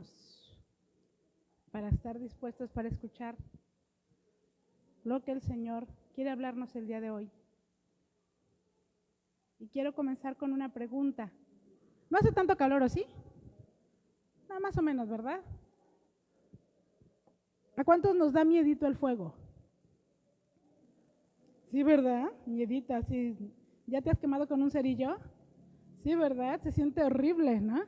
prepararnos para estar dispuestos para escuchar lo que el Señor quiere hablarnos el día de hoy. Y quiero comenzar con una pregunta. ¿No hace tanto calor o sí? No, más o menos, ¿verdad? ¿A cuántos nos da miedito el fuego? Sí, ¿verdad? Miedita, sí. ¿Ya te has quemado con un cerillo? Sí, ¿verdad? Se siente horrible, ¿no?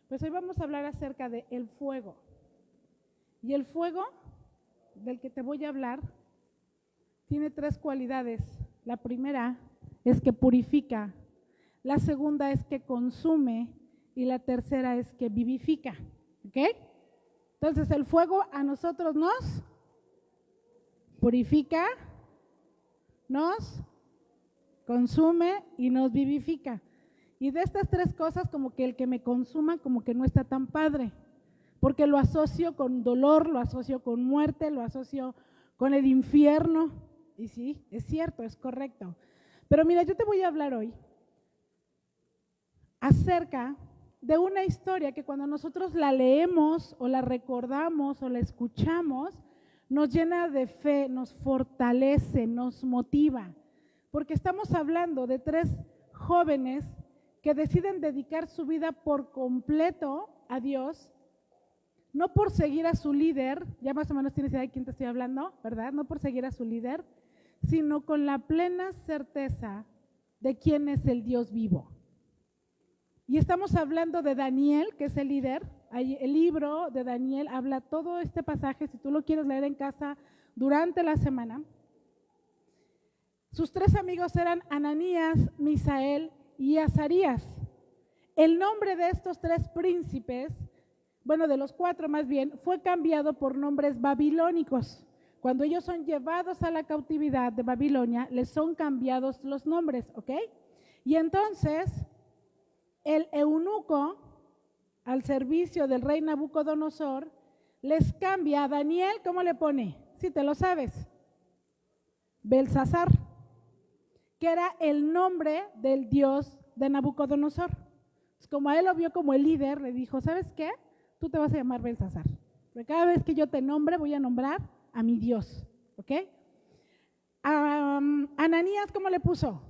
Pues hoy vamos a hablar acerca del fuego. Y el fuego del que te voy a hablar tiene 3 cualidades. La primera es que purifica, la segunda es que consume y la tercera es que vivifica. ¿Ok? Entonces el fuego a nosotros nos purifica, nos consume y nos vivifica. Y de estas 3 cosas, como que el que me consuma, como que no está tan padre, porque lo asocio con dolor, lo asocio con muerte, lo asocio con el infierno. Y sí, es cierto, es correcto. Pero mira, yo te voy a hablar hoy acerca de una historia que cuando nosotros la leemos o la recordamos o la escuchamos, nos llena de fe, nos fortalece, nos motiva, porque estamos hablando de 3 jóvenes que deciden dedicar su vida por completo a Dios, no por seguir a su líder, ya más o menos tienes idea de quién te estoy hablando, ¿verdad? No por seguir a su líder, sino con la plena certeza de quién es el Dios vivo. Y estamos hablando de Daniel, que es el líder. El libro de Daniel habla todo este pasaje, si tú lo quieres leer en casa durante la semana. Sus 3 amigos eran Ananías, Misael y Azarías. El nombre de estos 3 príncipes, bueno, de los 4 más bien, fue cambiado por nombres babilónicos. Cuando ellos son llevados a la cautividad de Babilonia, les son cambiados los nombres, ¿ok? Y entonces el eunuco, al servicio del rey Nabucodonosor, les cambia a Daniel, ¿cómo le pone? Si te lo sabes, Belsasar, que era el nombre del dios de Nabucodonosor. Pues como a él lo vio como el líder, le dijo, ¿sabes qué? Tú te vas a llamar Belsasar, porque cada vez que yo te nombre voy a nombrar a mi Dios, ¿ok? Ananías, ¿cómo le puso?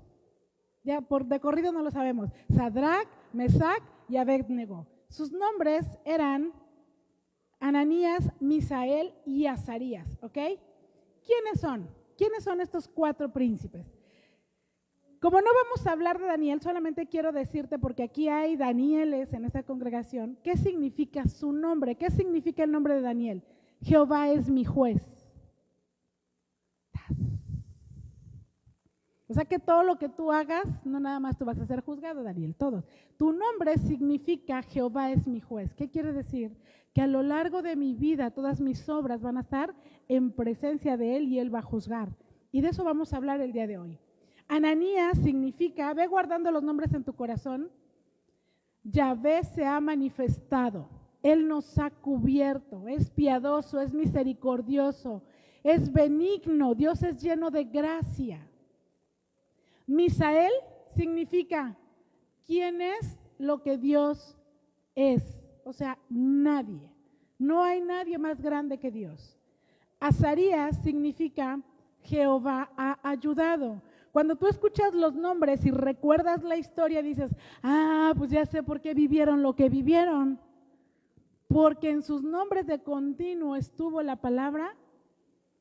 Ya por de corrido no lo sabemos. Sadrac, Mesac y Abednego. Sus nombres eran Ananías, Misael y Azarías, ¿ok? ¿Quiénes son? ¿Quiénes son estos 4 príncipes? Como no vamos a hablar de Daniel, solamente quiero decirte, porque aquí hay Danieles en esta congregación, ¿qué significa su nombre? ¿Qué significa el nombre de Daniel? Jehová es mi juez. O sea que todo lo que tú hagas, no nada más tú vas a ser juzgado, Daniel, todos. Tu nombre significa Jehová es mi juez. ¿Qué quiere decir? Que a lo largo de mi vida todas mis obras van a estar en presencia de Él y Él va a juzgar. Y de eso vamos a hablar el día de hoy. Ananías significa, ve guardando los nombres en tu corazón, Yahvé se ha manifestado, Él nos ha cubierto, es piadoso, es misericordioso, es benigno, Dios es lleno de gracia. Misael significa, ¿quién es lo que Dios es? O sea, nadie. No hay nadie más grande que Dios. Azarías significa, Jehová ha ayudado. Cuando tú escuchas los nombres y recuerdas la historia, dices, pues ya sé por qué vivieron lo que vivieron. Porque en sus nombres de continuo estuvo la palabra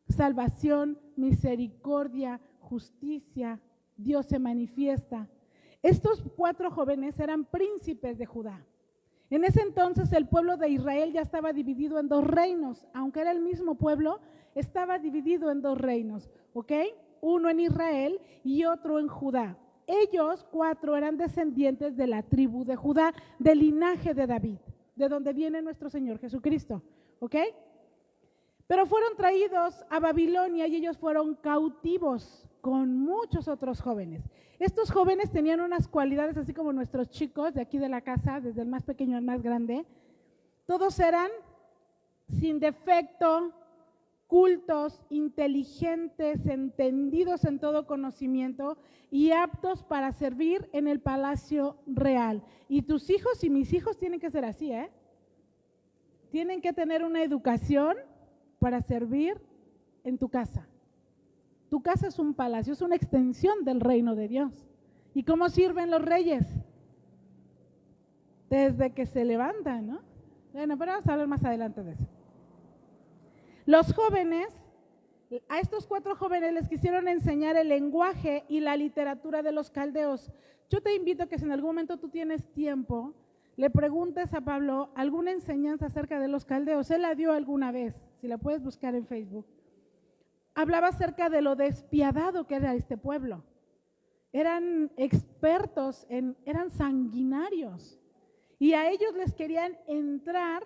salvación, misericordia, justicia. Dios se manifiesta. Estos 4 jóvenes eran príncipes de Judá. En ese entonces el pueblo de Israel ya estaba dividido en 2 reinos, aunque era el mismo pueblo, estaba dividido en 2 reinos, ¿ok? Uno en Israel y otro en Judá. Ellos 4 eran descendientes de la tribu de Judá, del linaje de David, de donde viene nuestro Señor Jesucristo, ¿ok? Pero fueron traídos a Babilonia y ellos fueron cautivos con muchos otros jóvenes. Estos jóvenes tenían unas cualidades así como nuestros chicos de aquí de la casa, desde el más pequeño al más grande. Todos eran sin defecto, cultos, inteligentes, entendidos en todo conocimiento y aptos para servir en el palacio real. Y tus hijos y mis hijos tienen que ser así, ¿eh? Tienen que tener una educación para servir en tu casa. Tu casa es un palacio, es una extensión del reino de Dios. ¿Y cómo sirven los reyes? Desde que se levantan, ¿no? Bueno, pero vamos a hablar más adelante de eso. Los jóvenes, a estos 4 jóvenes les quisieron enseñar el lenguaje y la literatura de los caldeos. Yo te invito a que si en algún momento tú tienes tiempo, le preguntes a Pablo alguna enseñanza acerca de los caldeos. Él la dio alguna vez, si la puedes buscar en Facebook. Hablaba acerca de lo despiadado que era este pueblo. Eran expertos, eran sanguinarios. Y a ellos les querían entrar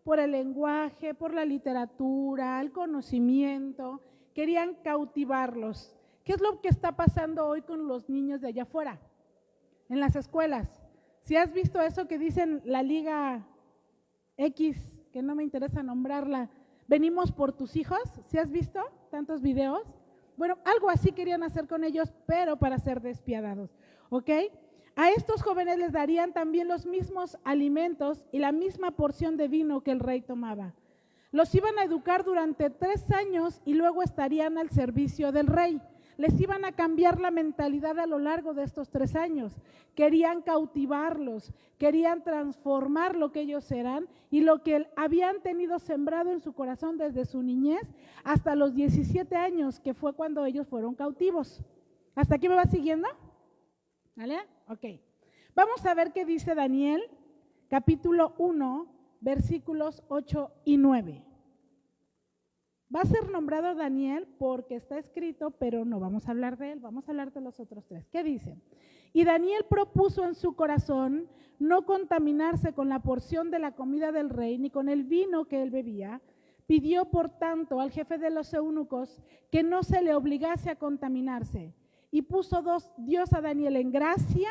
por el lenguaje, por la literatura, el conocimiento, querían cautivarlos. ¿Qué es lo que está pasando hoy con los niños de allá afuera? En las escuelas. Si has visto eso que dicen la Liga X, que no me interesa nombrarla, venimos por tus hijos, ¿sí has visto tantos videos? Bueno, algo así querían hacer con ellos, pero para ser despiadados, ¿ok? A estos jóvenes les darían también los mismos alimentos y la misma porción de vino que el rey tomaba. Los iban a educar durante 3 años y luego estarían al servicio del rey. Les iban a cambiar la mentalidad a lo largo de estos 3 años. Querían cautivarlos, querían transformar lo que ellos eran y lo que habían tenido sembrado en su corazón desde su niñez hasta los 17 años, que fue cuando ellos fueron cautivos. ¿Hasta aquí me va siguiendo? ¿Vale? Ok. Vamos a ver qué dice Daniel, capítulo 1, versículos 8 y 9. Va a ser nombrado Daniel porque está escrito, pero no vamos a hablar de él, vamos a hablar de los otros 3. ¿Qué dice? Y Daniel propuso en su corazón no contaminarse con la porción de la comida del rey, ni con el vino que él bebía. Pidió, por tanto, al jefe de los eunucos que no se le obligase a contaminarse. Y puso Dios a Daniel en gracia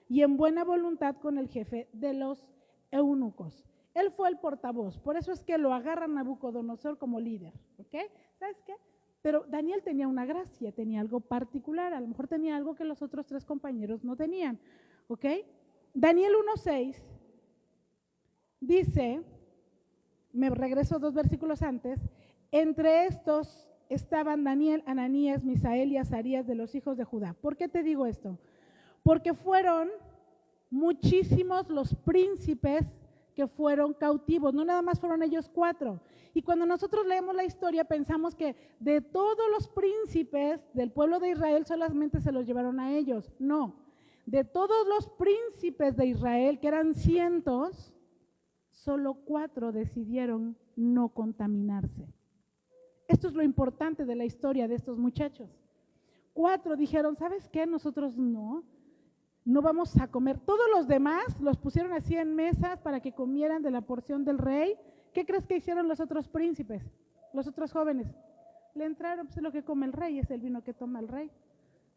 y en buena voluntad con el jefe de los eunucos. Él fue el portavoz, por eso es que lo agarra Nabucodonosor como líder, ¿ok? ¿Sabes qué? Pero Daniel tenía una gracia, tenía algo particular, a lo mejor tenía algo que los otros 3 compañeros no tenían, ¿ok? Daniel 1:6 dice, me regreso 2 versículos antes, entre estos estaban Daniel, Ananías, Misael y Azarías de los hijos de Judá. ¿Por qué te digo esto? Porque fueron muchísimos los príncipes que fueron cautivos, no nada más fueron ellos 4. Y cuando nosotros leemos la historia pensamos que de todos los príncipes del pueblo de Israel solamente se los llevaron a ellos. No, de todos los príncipes de Israel, que eran cientos, solo 4 decidieron no contaminarse. Esto es lo importante de la historia de estos muchachos. 4 dijeron, ¿sabes qué? Nosotros no vamos a comer. Todos los demás los pusieron así en mesas para que comieran de la porción del rey. ¿Qué crees que hicieron los otros príncipes, los otros jóvenes? Le entraron, pues es lo que come el rey, es el vino que toma el rey.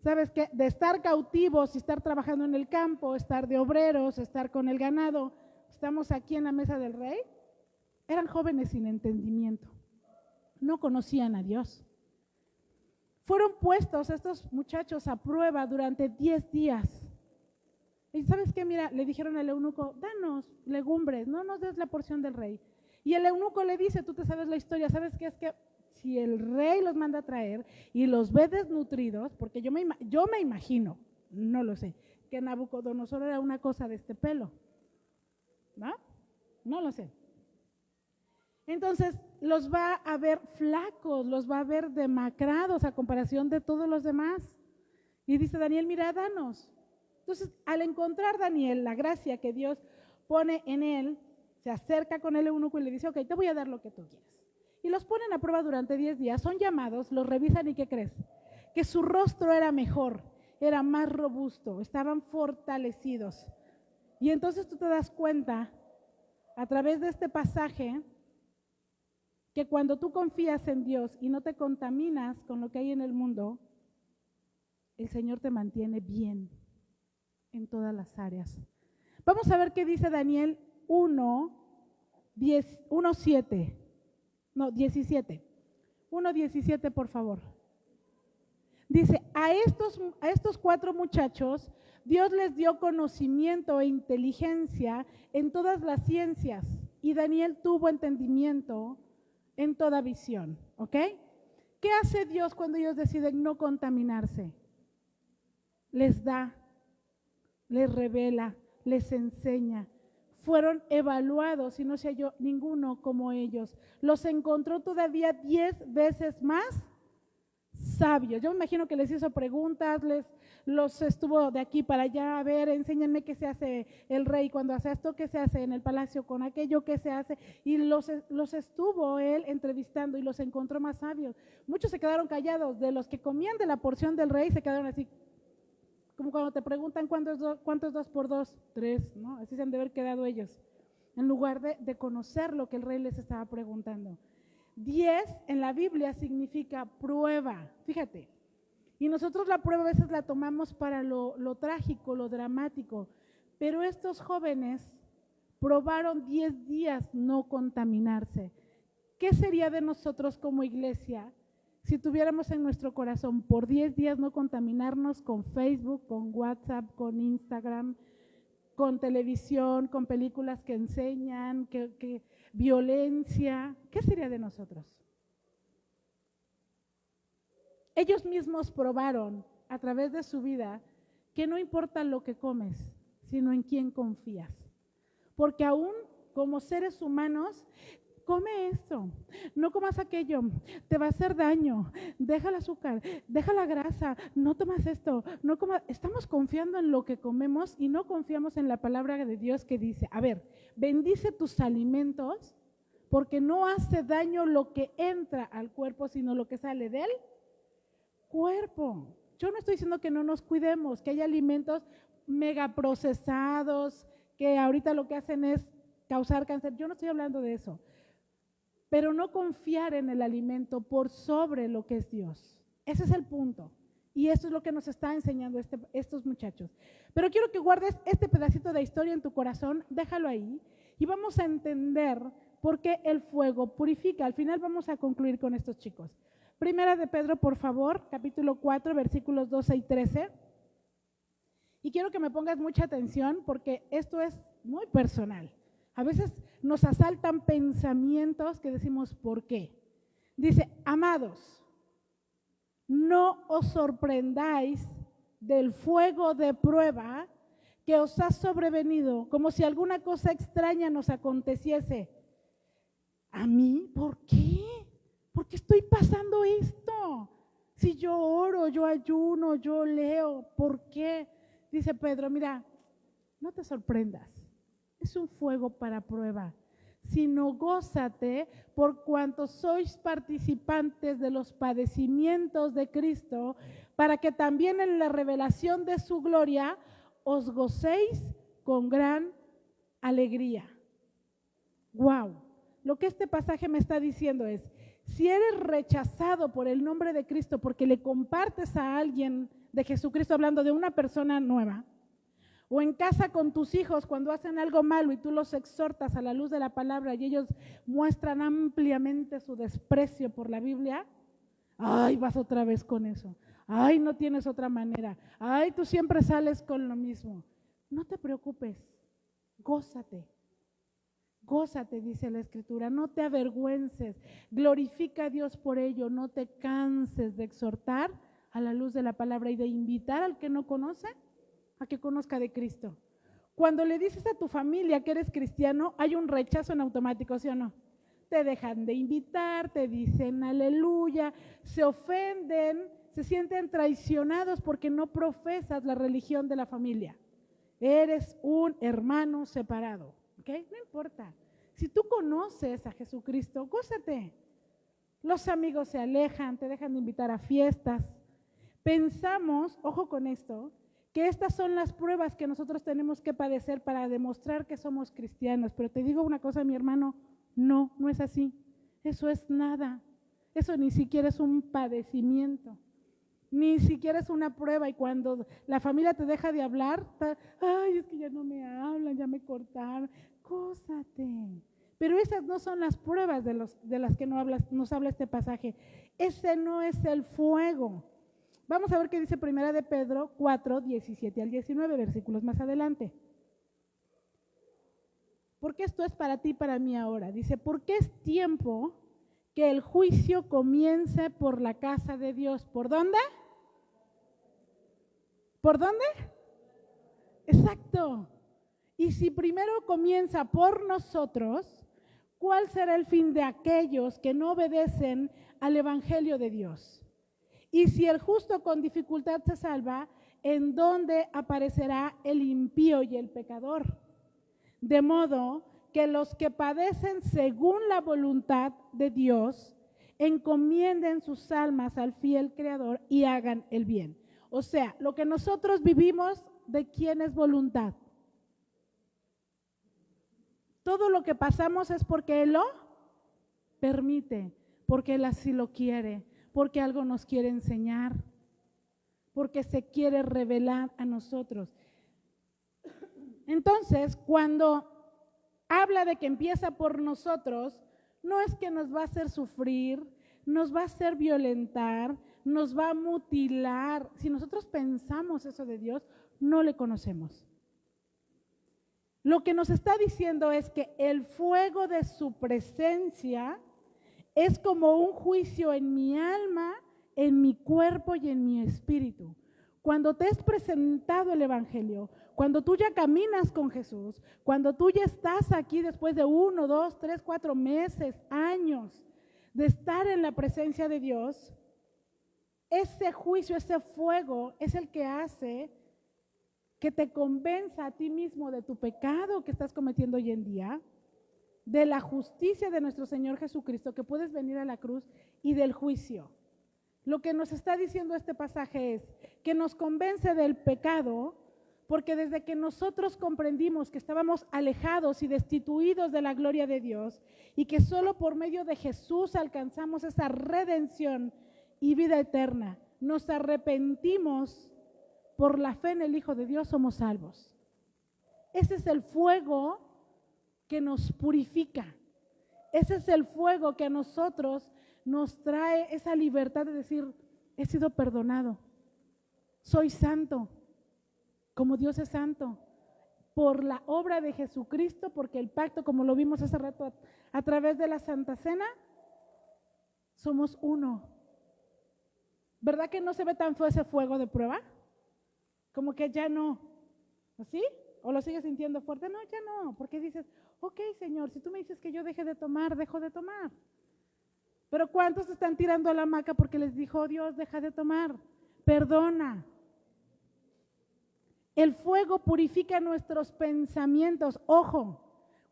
¿Sabes qué? De estar cautivos y estar trabajando en el campo, estar de obreros, estar con el ganado, estamos aquí en la mesa del rey. Eran jóvenes sin entendimiento, no conocían a Dios. Fueron puestos estos muchachos a prueba durante 10 días. Y ¿sabes qué? Mira, le dijeron al eunuco, danos legumbres, no nos des la porción del rey. Y el eunuco le dice, tú te sabes la historia, ¿sabes qué? Es que si el rey los manda a traer y los ve desnutridos, porque yo me imagino, no lo sé, que Nabucodonosor era una cosa de este pelo, ¿no? No lo sé. Entonces los va a ver flacos, los va a ver demacrados a comparación de todos los demás. Y dice Daniel, mira, danos. Entonces, al encontrar Daniel la gracia que Dios pone en él, se acerca con el eunuco y le dice, ok, te voy a dar lo que tú quieres. Y los ponen a prueba durante 10 días, son llamados, los revisan y ¿qué crees? Que su rostro era mejor, era más robusto, estaban fortalecidos. Y entonces tú te das cuenta, a través de este pasaje, que cuando tú confías en Dios y no te contaminas con lo que hay en el mundo, el Señor te mantiene bien en todas las áreas. Vamos a ver qué dice Daniel 17. 1:17, por favor. Dice, a estos 4 muchachos, Dios les dio conocimiento e inteligencia en todas las ciencias, y Daniel tuvo entendimiento en toda visión, ¿ok? ¿Qué hace Dios cuando ellos deciden no contaminarse? Les da, les revela, les enseña. Fueron evaluados y no se halló ninguno como ellos. Los encontró todavía 10 veces más sabios. Yo me imagino que les hizo preguntas, los estuvo de aquí para allá, a ver, enséñenme qué se hace el rey cuando hace esto, qué se hace en el palacio con aquello, qué se hace, y los estuvo él entrevistando y los encontró más sabios. Muchos se quedaron callados, de los que comían de la porción del rey se quedaron así, como cuando te preguntan cuánto es 2 por 2, 3, ¿no? Así se han de haber quedado ellos, en lugar de conocer lo que el rey les estaba preguntando. 10 en la Biblia significa prueba, fíjate. Y nosotros la prueba a veces la tomamos para lo trágico, lo dramático, pero estos jóvenes probaron 10 días no contaminarse. ¿Qué sería de nosotros como iglesia si tuviéramos en nuestro corazón por 10 días no contaminarnos con Facebook, con WhatsApp, con Instagram, con televisión, con películas que enseñan, que violencia? ¿Qué sería de nosotros? Ellos mismos probaron a través de su vida que no importa lo que comes, sino en quién confías. Porque aún como seres humanos, come esto, no comas aquello, te va a hacer daño, deja el azúcar, deja la grasa, no tomas esto, no comas. Estamos confiando en lo que comemos y no confiamos en la palabra de Dios que dice, a ver, bendice tus alimentos porque no hace daño lo que entra al cuerpo, sino lo que sale del cuerpo. Yo no estoy diciendo que no nos cuidemos, que hay alimentos mega procesados, que ahorita lo que hacen es causar cáncer. Yo no estoy hablando de eso. Pero no confiar en el alimento por sobre lo que es Dios. Ese es el punto. Y esto es lo que nos está enseñando estos muchachos. Pero quiero que guardes este pedacito de historia en tu corazón, déjalo ahí, y vamos a entender por qué el fuego purifica. Al final vamos a concluir con estos chicos. Primera de Pedro, por favor, capítulo 4, versículos 12 y 13. Y quiero que me pongas mucha atención porque esto es muy personal. A veces nos asaltan pensamientos que decimos, ¿por qué? Dice, amados, no os sorprendáis del fuego de prueba que os ha sobrevenido, como si alguna cosa extraña nos aconteciese. ¿A mí? ¿Por qué? ¿Por qué estoy pasando esto? Si yo oro, yo ayuno, yo leo, ¿por qué? Dice Pedro, mira, no te sorprendas, es un fuego para prueba, sino gózate por cuanto sois participantes de los padecimientos de Cristo, para que también en la revelación de su gloria os gocéis con gran alegría. Wow, lo que este pasaje me está diciendo es, si eres rechazado por el nombre de Cristo porque le compartes a alguien de Jesucristo, hablando de una persona nueva, o en casa con tus hijos cuando hacen algo malo y tú los exhortas a la luz de la palabra y ellos muestran ampliamente su desprecio por la Biblia, ay, vas otra vez con eso, ay, no tienes otra manera, ay, tú siempre sales con lo mismo. No te preocupes, gózate. Gózate, dice la Escritura, no te avergüences, glorifica a Dios por ello, no te canses de exhortar a la luz de la palabra y de invitar al que no conoce a que conozca de Cristo. Cuando le dices a tu familia que eres cristiano, hay un rechazo en automático, ¿sí o no? Te dejan de invitar, te dicen aleluya, se ofenden, se sienten traicionados porque no profesas la religión de la familia. Eres un hermano separado. ¿Okay? No importa, si tú conoces a Jesucristo, gózate. Los amigos se alejan, te dejan de invitar a fiestas. Pensamos, ojo con esto, que estas son las pruebas que nosotros tenemos que padecer para demostrar que somos cristianos. Pero te digo una cosa, mi hermano, no es así. Eso es nada. Eso ni siquiera es un padecimiento. Ni siquiera es una prueba, y cuando la familia te deja de hablar, ay, es que ya no me hablan, ya me cortaron. Gózate, Pero esas no son las pruebas de las que nos habla este pasaje. Ese no es el fuego. Vamos a ver qué dice Primera de Pedro 4, 17 al 19, versículos más adelante. Porque esto es para ti y para mí ahora. Dice, porque es tiempo que el juicio comience por la casa de Dios. ¿Por dónde? ¿Por dónde? Exacto. Y si primero comienza por nosotros, ¿cuál será el fin de aquellos que no obedecen al Evangelio de Dios? Y si el justo con dificultad se salva, ¿en dónde aparecerá el impío y el pecador? De modo que los que padecen según la voluntad de Dios, encomienden sus almas al fiel Creador y hagan el bien. O sea, lo que nosotros vivimos, ¿de quién es voluntad? Todo lo que pasamos es porque Él lo permite, porque Él así lo quiere, porque algo nos quiere enseñar, porque se quiere revelar a nosotros. Entonces, cuando habla de que empieza por nosotros, no es que nos va a hacer sufrir, nos va a hacer violentar, nos va a mutilar. Si nosotros pensamos eso de Dios, no le conocemos. Lo que nos está diciendo es que el fuego de su presencia es como un juicio en mi alma, en mi cuerpo y en mi espíritu. Cuando te es presentado el Evangelio, cuando tú ya caminas con Jesús, cuando tú ya estás aquí después de 1, 2, 3, 4 meses, años de estar en la presencia de Dios, ese juicio, ese fuego es el que hace que te convenza a ti mismo de tu pecado que estás cometiendo hoy en día, de la justicia de nuestro Señor Jesucristo, que puedes venir a la cruz, y del juicio. Lo que nos está diciendo este pasaje es que nos convence del pecado, porque desde que nosotros comprendimos que estábamos alejados y destituidos de la gloria de Dios, y que solo por medio de Jesús alcanzamos esa redención y vida eterna, nos arrepentimos por la fe en el Hijo de Dios, somos salvos. Ese es el fuego que nos purifica. Ese es el fuego que a nosotros nos trae esa libertad de decir, he sido perdonado, soy santo, como Dios es santo, por la obra de Jesucristo, porque el pacto, como lo vimos hace rato a través de la Santa Cena, somos uno. ¿Verdad que no se ve tan feo ese fuego de prueba? Como que ya no, ¿así? ¿O lo sigues sintiendo fuerte? No, ya no, porque dices, ok, Señor, si tú me dices que yo deje de tomar, dejo de tomar. Pero ¿cuántos están tirando a la hamaca porque les dijo Dios, deja de tomar? Perdona. El fuego purifica nuestros pensamientos. Ojo,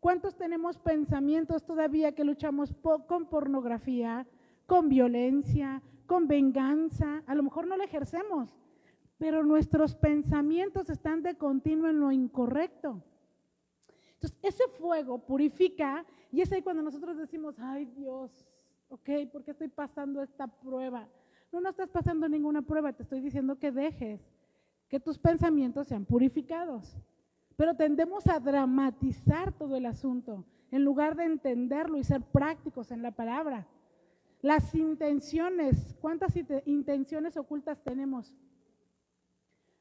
¿cuántos tenemos pensamientos todavía que luchamos con pornografía, con violencia, con venganza? A lo mejor no lo ejercemos, pero nuestros pensamientos están de continuo en lo incorrecto. Entonces, ese fuego purifica, y es ahí cuando nosotros decimos, ay Dios, ok, ¿por qué estoy pasando esta prueba? No estás pasando ninguna prueba, te estoy diciendo que dejes que tus pensamientos sean purificados. Pero tendemos a dramatizar todo el asunto, en lugar de entenderlo y ser prácticos en la palabra. Las intenciones, ¿cuántas intenciones ocultas tenemos?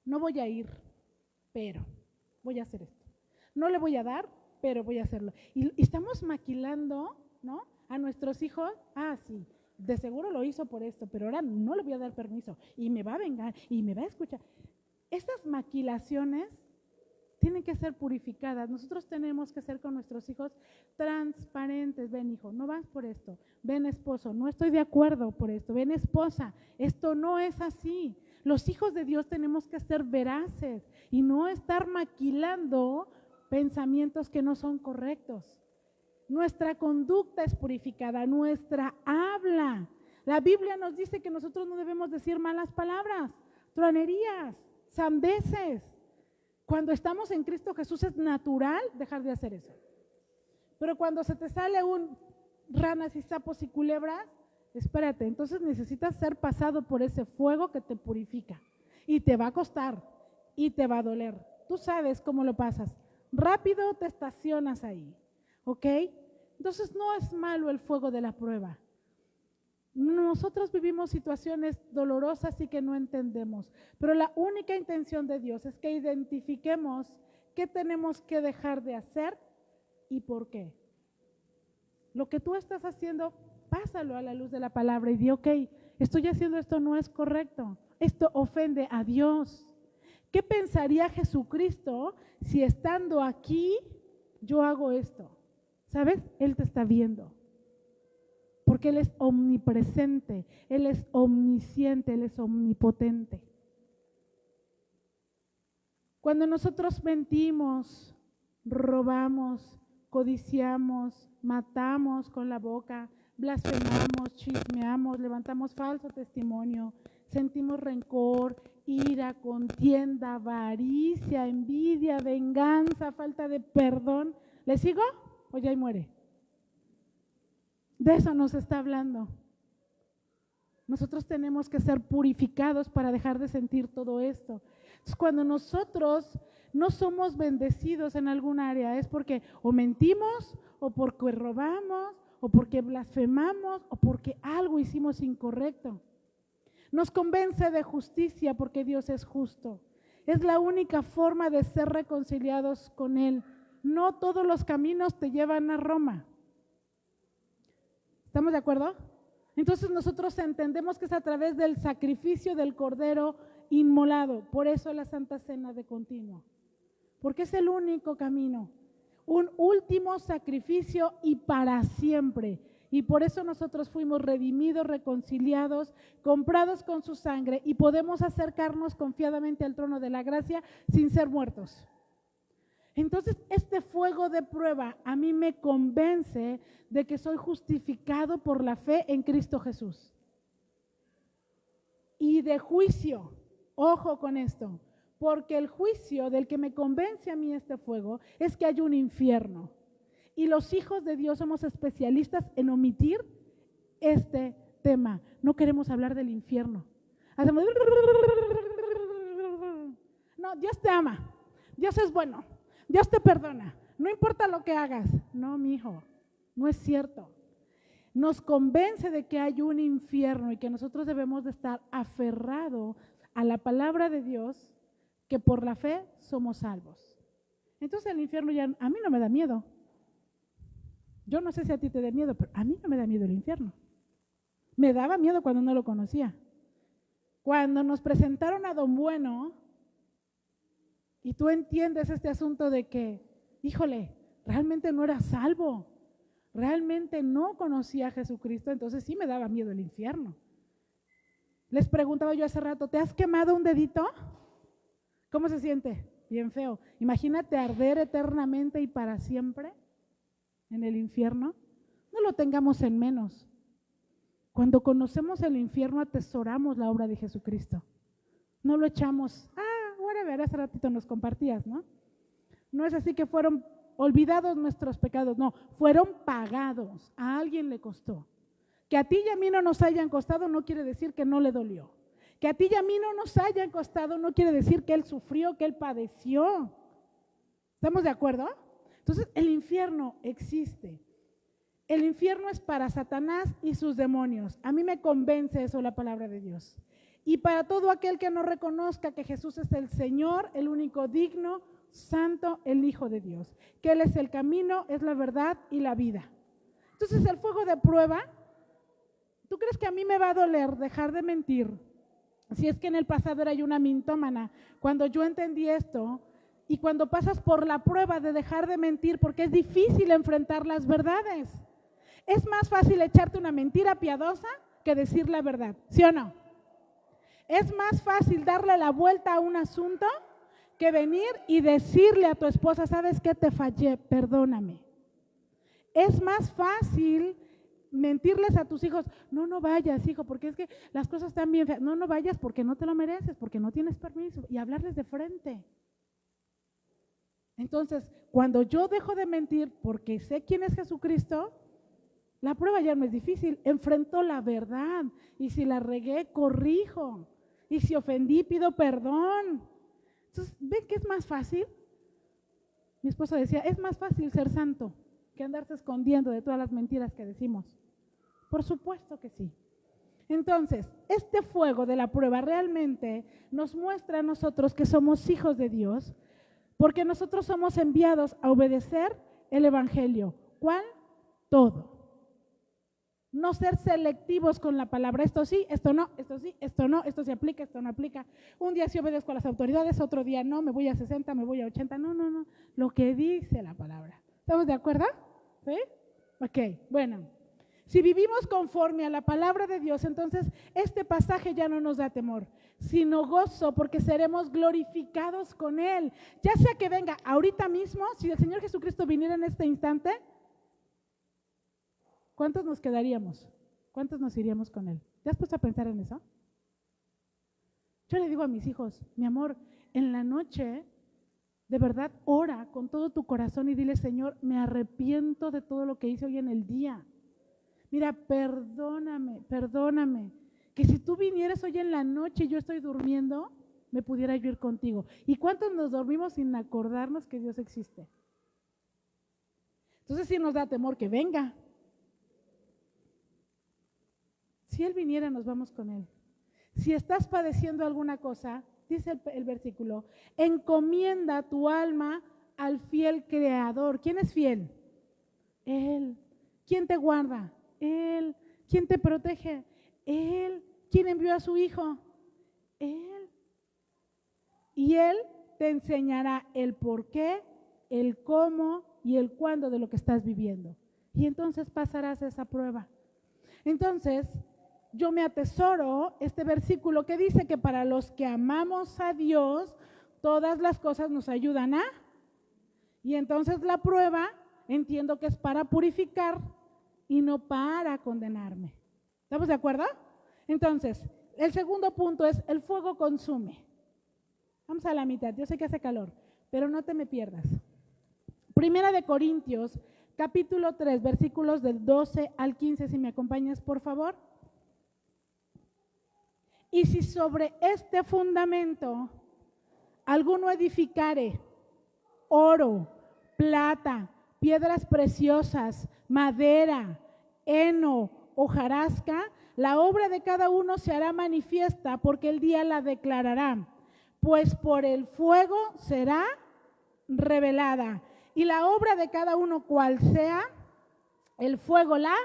No voy a ir, pero voy a hacer esto. No le voy a dar, pero voy a hacerlo. Y estamos maquilando, ¿no?, a nuestros hijos. Ah, sí, de seguro lo hizo por esto, pero ahora no le voy a dar permiso y me va a vengar y me va a escuchar. Estas maquilaciones tienen que ser purificadas. Nosotros tenemos que ser con nuestros hijos transparentes. Ven, hijo, no vas por esto. Ven, esposo, no estoy de acuerdo por esto. Ven, esposa, esto no es así. Los hijos de Dios tenemos que ser veraces y no estar maquilando pensamientos que no son correctos. Nuestra conducta es purificada, nuestra habla. La Biblia nos dice que nosotros no debemos decir malas palabras, truanerías, sandeces. Cuando estamos en Cristo Jesús es natural dejar de hacer eso. Pero cuando se te sale un ranas y sapos y culebras, espérate, entonces necesitas ser pasado por ese fuego que te purifica. Y te va a costar, y te va a doler. Tú sabes cómo lo pasas. Rápido te estacionas ahí, ¿ok? Entonces no es malo el fuego de la prueba. Nosotros vivimos situaciones dolorosas y que no entendemos, pero la única intención de Dios es que identifiquemos qué tenemos que dejar de hacer y por qué. Lo que tú estás haciendo, pásalo a la luz de la palabra y di, ok, estoy haciendo esto, no es correcto, esto ofende a Dios. ¿Qué pensaría Jesucristo si estando aquí yo hago esto? ¿Sabes? Él te está viendo. Porque Él es omnipresente, Él es omnisciente, Él es omnipotente. Cuando nosotros mentimos, robamos, codiciamos, matamos con la boca, blasfemamos, chismeamos, levantamos falso testimonio, sentimos rencor, ira, contienda, avaricia, envidia, venganza, falta de perdón. ¿Le sigo o ya ahí muere? De eso nos está hablando. Nosotros tenemos que ser purificados para dejar de sentir todo esto. Entonces, cuando nosotros no somos bendecidos en algún área, es porque o mentimos, o porque robamos, o porque blasfemamos, o porque algo hicimos incorrecto. Nos convence de justicia porque Dios es justo. Es la única forma de ser reconciliados con Él. No todos los caminos te llevan a Roma. ¿Estamos de acuerdo? Entonces nosotros entendemos que es a través del sacrificio del Cordero inmolado. Por eso la Santa Cena de continuo. Porque es el único camino. Un último sacrificio y para siempre. Y por eso nosotros fuimos redimidos, reconciliados, comprados con su sangre y podemos acercarnos confiadamente al trono de la gracia sin ser muertos. Entonces, este fuego de prueba a mí me convence de que soy justificado por la fe en Cristo Jesús. Y de juicio, ojo con esto, porque el juicio del que me convence a mí este fuego es que hay un infierno. Y los hijos de Dios somos especialistas en omitir este tema. No queremos hablar del infierno. Hacemos... No, Dios te ama, Dios es bueno. Dios te perdona, no importa lo que hagas. No, mi hijo, no es cierto. Nos convence de que hay un infierno y que nosotros debemos de estar aferrados a la palabra de Dios, que por la fe somos salvos. Entonces el infierno ya a mí no me da miedo. Yo no sé si a ti te da miedo, pero a mí no me da miedo el infierno. Me daba miedo cuando no lo conocía. Cuando nos presentaron a Don Bueno, y tú entiendes este asunto de que, híjole, realmente no era salvo, realmente no conocía a Jesucristo, entonces sí me daba miedo el infierno. Les preguntaba yo hace rato, ¿te has quemado un dedito? ¿Cómo se siente? Bien feo. Imagínate arder eternamente y para siempre en el infierno. No lo tengamos en menos. Cuando conocemos el infierno, atesoramos la obra de Jesucristo. No lo echamos, whatever, hace ratito nos compartías, ¿no? No es así que fueron olvidados nuestros pecados, no, fueron pagados, a alguien le costó. Que a ti y a mí no nos hayan costado no quiere decir que no le dolió. Que a ti y a mí no nos hayan costado no quiere decir que Él sufrió, que Él padeció. ¿Estamos de acuerdo? Entonces, el infierno existe. El infierno es para Satanás y sus demonios. A mí me convence eso la palabra de Dios. Y para todo aquel que no reconozca que Jesús es el Señor, el único digno, santo, el Hijo de Dios. Que Él es el camino, es la verdad y la vida. Entonces, el fuego de prueba, ¿tú crees que a mí me va a doler dejar de mentir? Si es que en el pasado era yo una mintómana. Cuando yo entendí esto, y cuando pasas por la prueba de dejar de mentir, porque es difícil enfrentar las verdades. Es más fácil echarte una mentira piadosa que decir la verdad, ¿sí o no? Es más fácil darle la vuelta a un asunto que venir y decirle a tu esposa, ¿sabes qué? Te fallé, perdóname. Es más fácil mentirles a tus hijos, no vayas, hijo, porque es que las cosas están bien feas. No vayas porque no te lo mereces, porque no tienes permiso. Y hablarles de frente. Entonces, cuando yo dejo de mentir porque sé quién es Jesucristo, la prueba ya no es difícil. Enfrento la verdad. Y si la regué, corrijo. Y si ofendí, pido perdón. Entonces, ¿ven que es más fácil? Mi esposa decía, es más fácil ser santo que andarse escondiendo de todas las mentiras que decimos. Por supuesto que sí. Entonces, este fuego de la prueba realmente nos muestra a nosotros que somos hijos de Dios, porque nosotros somos enviados a obedecer el Evangelio. ¿Cuál? Todo. No ser selectivos con la palabra, esto sí, esto no, esto sí, esto no, esto se aplica, esto no aplica. Un día sí obedezco a las autoridades, otro día no, me voy a 60, me voy a 80, no, lo que dice la palabra. ¿Estamos de acuerdo? ¿Sí? Ok, bueno. Si vivimos conforme a la palabra de Dios, entonces este pasaje ya no nos da temor, sino gozo, porque seremos glorificados con Él. Ya sea que venga ahorita mismo, si el Señor Jesucristo viniera en este instante, ¿cuántos nos quedaríamos? ¿Cuántos nos iríamos con Él? ¿Te has puesto a pensar en eso? Yo le digo a mis hijos, mi amor, en la noche, de verdad, ora con todo tu corazón y dile, Señor, me arrepiento de todo lo que hice hoy en el día. Mira, perdóname, que si tú vinieras hoy en la noche y yo estoy durmiendo, me pudiera yo ir contigo. ¿Y cuántos nos dormimos sin acordarnos que Dios existe? Entonces sí nos da temor que venga. Si Él viniera, nos vamos con Él. Si estás padeciendo alguna cosa, dice el versículo, encomienda tu alma al fiel Creador. ¿Quién es fiel? Él. ¿Quién te guarda? Él. ¿Quién te protege? Él. ¿Quién envió a su Hijo? Él. Y Él te enseñará el por qué, el cómo y el cuándo de lo que estás viviendo. Y entonces pasarás esa prueba. Entonces, yo me atesoro este versículo que dice que para los que amamos a Dios, todas las cosas nos ayudan a. Y entonces la prueba, entiendo que es para purificar y no para condenarme. ¿Estamos de acuerdo? Entonces, el segundo punto es, el fuego consume. Vamos a la mitad, yo sé que hace calor, pero no te me pierdas. Primera de Corintios, capítulo 3, versículos del 12 al 15, si me acompañas, por favor. Y si sobre este fundamento alguno edificare oro, plata, piedras preciosas, madera, heno, hojarasca, la obra de cada uno se hará manifiesta, porque el día la declarará, pues por el fuego será revelada. Y la obra de cada uno, cual sea, el fuego la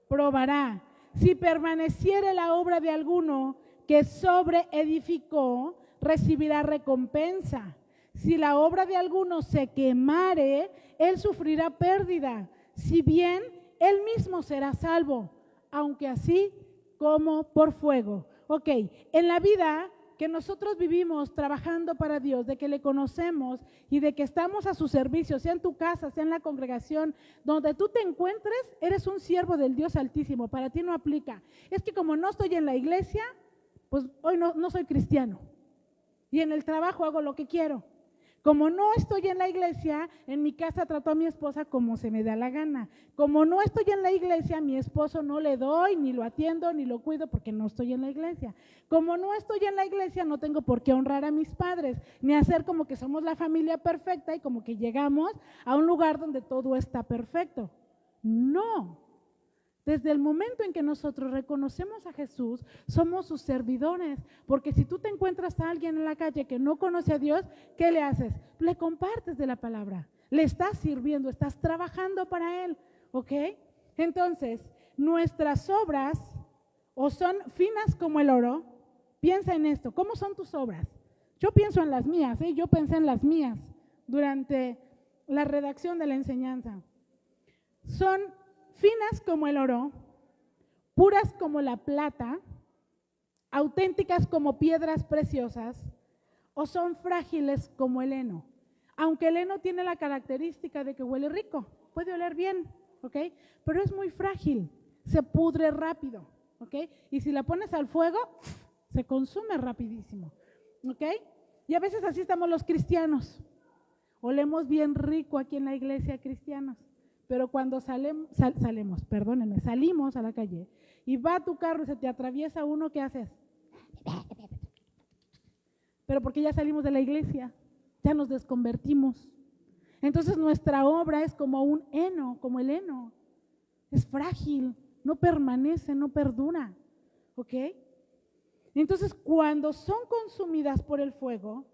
probará. Si permaneciere la obra de alguno que sobre edificó, recibirá recompensa. Si la obra de alguno se quemare, él sufrirá pérdida, si bien él mismo será salvo, aunque así como por fuego. Ok, en la vida que nosotros vivimos trabajando para Dios, de que le conocemos y de que estamos a su servicio, sea en tu casa, sea en la congregación, donde tú te encuentres, eres un siervo del Dios Altísimo. Para ti no aplica. Es que como no estoy en la iglesia, pues hoy no soy cristiano. Y en el trabajo hago lo que quiero. Como no estoy en la iglesia, en mi casa trato a mi esposa como se me da la gana. Como no estoy en la iglesia, a mi esposo no le doy, ni lo atiendo, ni lo cuido porque no estoy en la iglesia. Como no estoy en la iglesia, no tengo por qué honrar a mis padres, ni hacer como que somos la familia perfecta y como que llegamos a un lugar donde todo está perfecto. No. Desde el momento en que nosotros reconocemos a Jesús, somos sus servidores, porque si tú te encuentras a alguien en la calle que no conoce a Dios, ¿qué le haces? Le compartes de la palabra, le estás sirviendo, estás trabajando para Él, ¿ok? Entonces, nuestras obras o son finas como el oro. Piensa en esto, ¿cómo son tus obras? Yo pienso en las mías, yo pensé en las mías durante la redacción de la enseñanza. Son finas como el oro, puras como la plata, auténticas como piedras preciosas, o son frágiles como el heno. Aunque el heno tiene la característica de que huele rico, puede oler bien, ¿ok? Pero es muy frágil, se pudre rápido, ¿ok? Y si la pones al fuego, se consume rapidísimo, ¿ok? Y a veces así estamos los cristianos. Olemos bien rico aquí en la iglesia cristianos. Pero cuando salimos a la calle y va tu carro y se te atraviesa uno, ¿qué haces? Pero porque ya salimos de la iglesia, ya nos desconvertimos. Entonces nuestra obra es como un heno, como el heno. Es frágil, no permanece, no perdura. ¿Ok? Entonces cuando son consumidas por el fuego,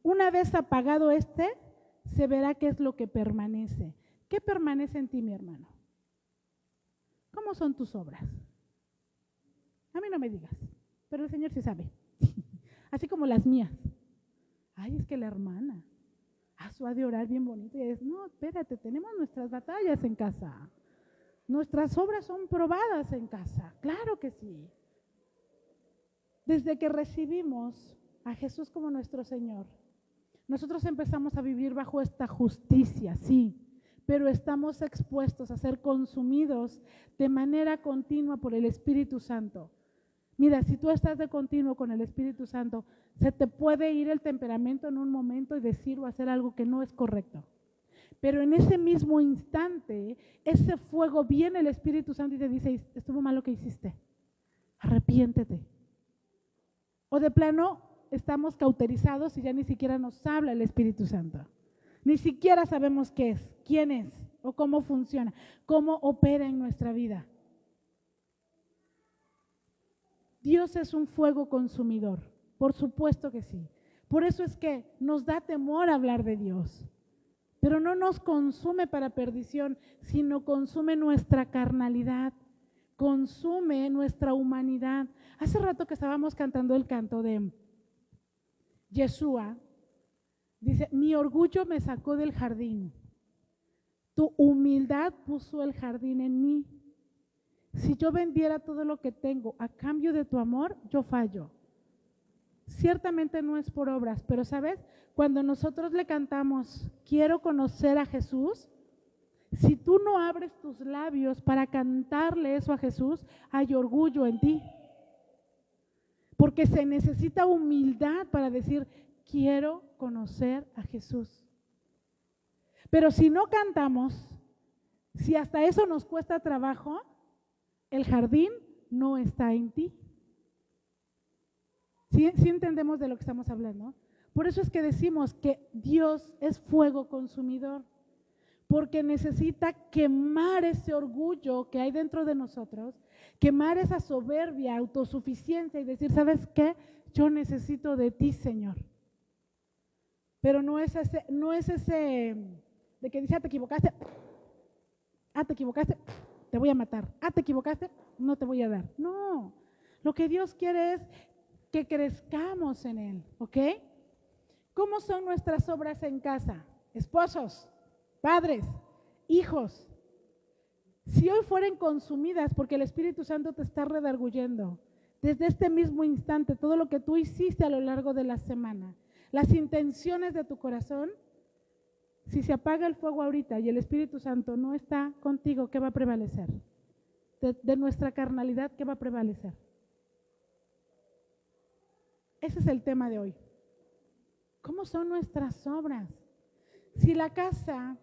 una vez apagado se verá qué es lo que permanece. ¿Qué permanece en ti, mi hermano? ¿Cómo son tus obras? A mí no me digas, pero el Señor sí sabe. Así como las mías. Ay, es que la hermana, su ha de orar bien bonito. Y es, no, espérate, tenemos nuestras batallas en casa. Nuestras obras son probadas en casa. Claro que sí. Desde que recibimos a Jesús como nuestro Señor, nosotros empezamos a vivir bajo esta justicia, sí, pero estamos expuestos a ser consumidos de manera continua por el Espíritu Santo. Mira, si tú estás de continuo con el Espíritu Santo, se te puede ir el temperamento en un momento y decir o hacer algo que no es correcto. Pero en ese mismo instante, ese fuego viene el Espíritu Santo y te dice, estuvo mal lo que hiciste, arrepiéntete. O de plano, estamos cauterizados y ya ni siquiera nos habla el Espíritu Santo. Ni siquiera sabemos qué es, quién es o cómo funciona, cómo opera en nuestra vida. Dios es un fuego consumidor, por supuesto que sí. Por eso es que nos da temor hablar de Dios. Pero no nos consume para perdición, sino consume nuestra carnalidad, consume nuestra humanidad. Hace rato que estábamos cantando el canto de Yeshua, dice, mi orgullo me sacó del jardín, tu humildad puso el jardín en mí. Si yo vendiera todo lo que tengo a cambio de tu amor, yo fallo. Ciertamente no es por obras, pero ¿sabes? Cuando nosotros le cantamos, quiero conocer a Jesús, si tú no abres tus labios para cantarle eso a Jesús, hay orgullo en ti. Porque se necesita humildad para decir, quiero conocer a Jesús. Pero si no cantamos, si hasta eso nos cuesta trabajo, el jardín no está en ti. ¿Sí entendemos de lo que estamos hablando? Por eso es que decimos que Dios es fuego consumidor, porque necesita quemar ese orgullo que hay dentro de nosotros, quemar esa soberbia, autosuficiencia y decir, ¿sabes qué? Yo necesito de ti, Señor. Pero no es ese de que dice, te equivocaste, te voy a matar, te equivocaste, no te voy a dar. No, lo que Dios quiere es que crezcamos en Él, ¿ok? ¿Cómo son nuestras obras en casa? Esposos, padres, hijos. Si hoy fueren consumidas porque el Espíritu Santo te está redarguyendo, desde este mismo instante, todo lo que tú hiciste a lo largo de la semana, las intenciones de tu corazón, si se apaga el fuego ahorita y el Espíritu Santo no está contigo, ¿qué va a prevalecer? De nuestra carnalidad, ¿qué va a prevalecer? Ese es el tema de hoy. ¿Cómo son nuestras obras? Si la casa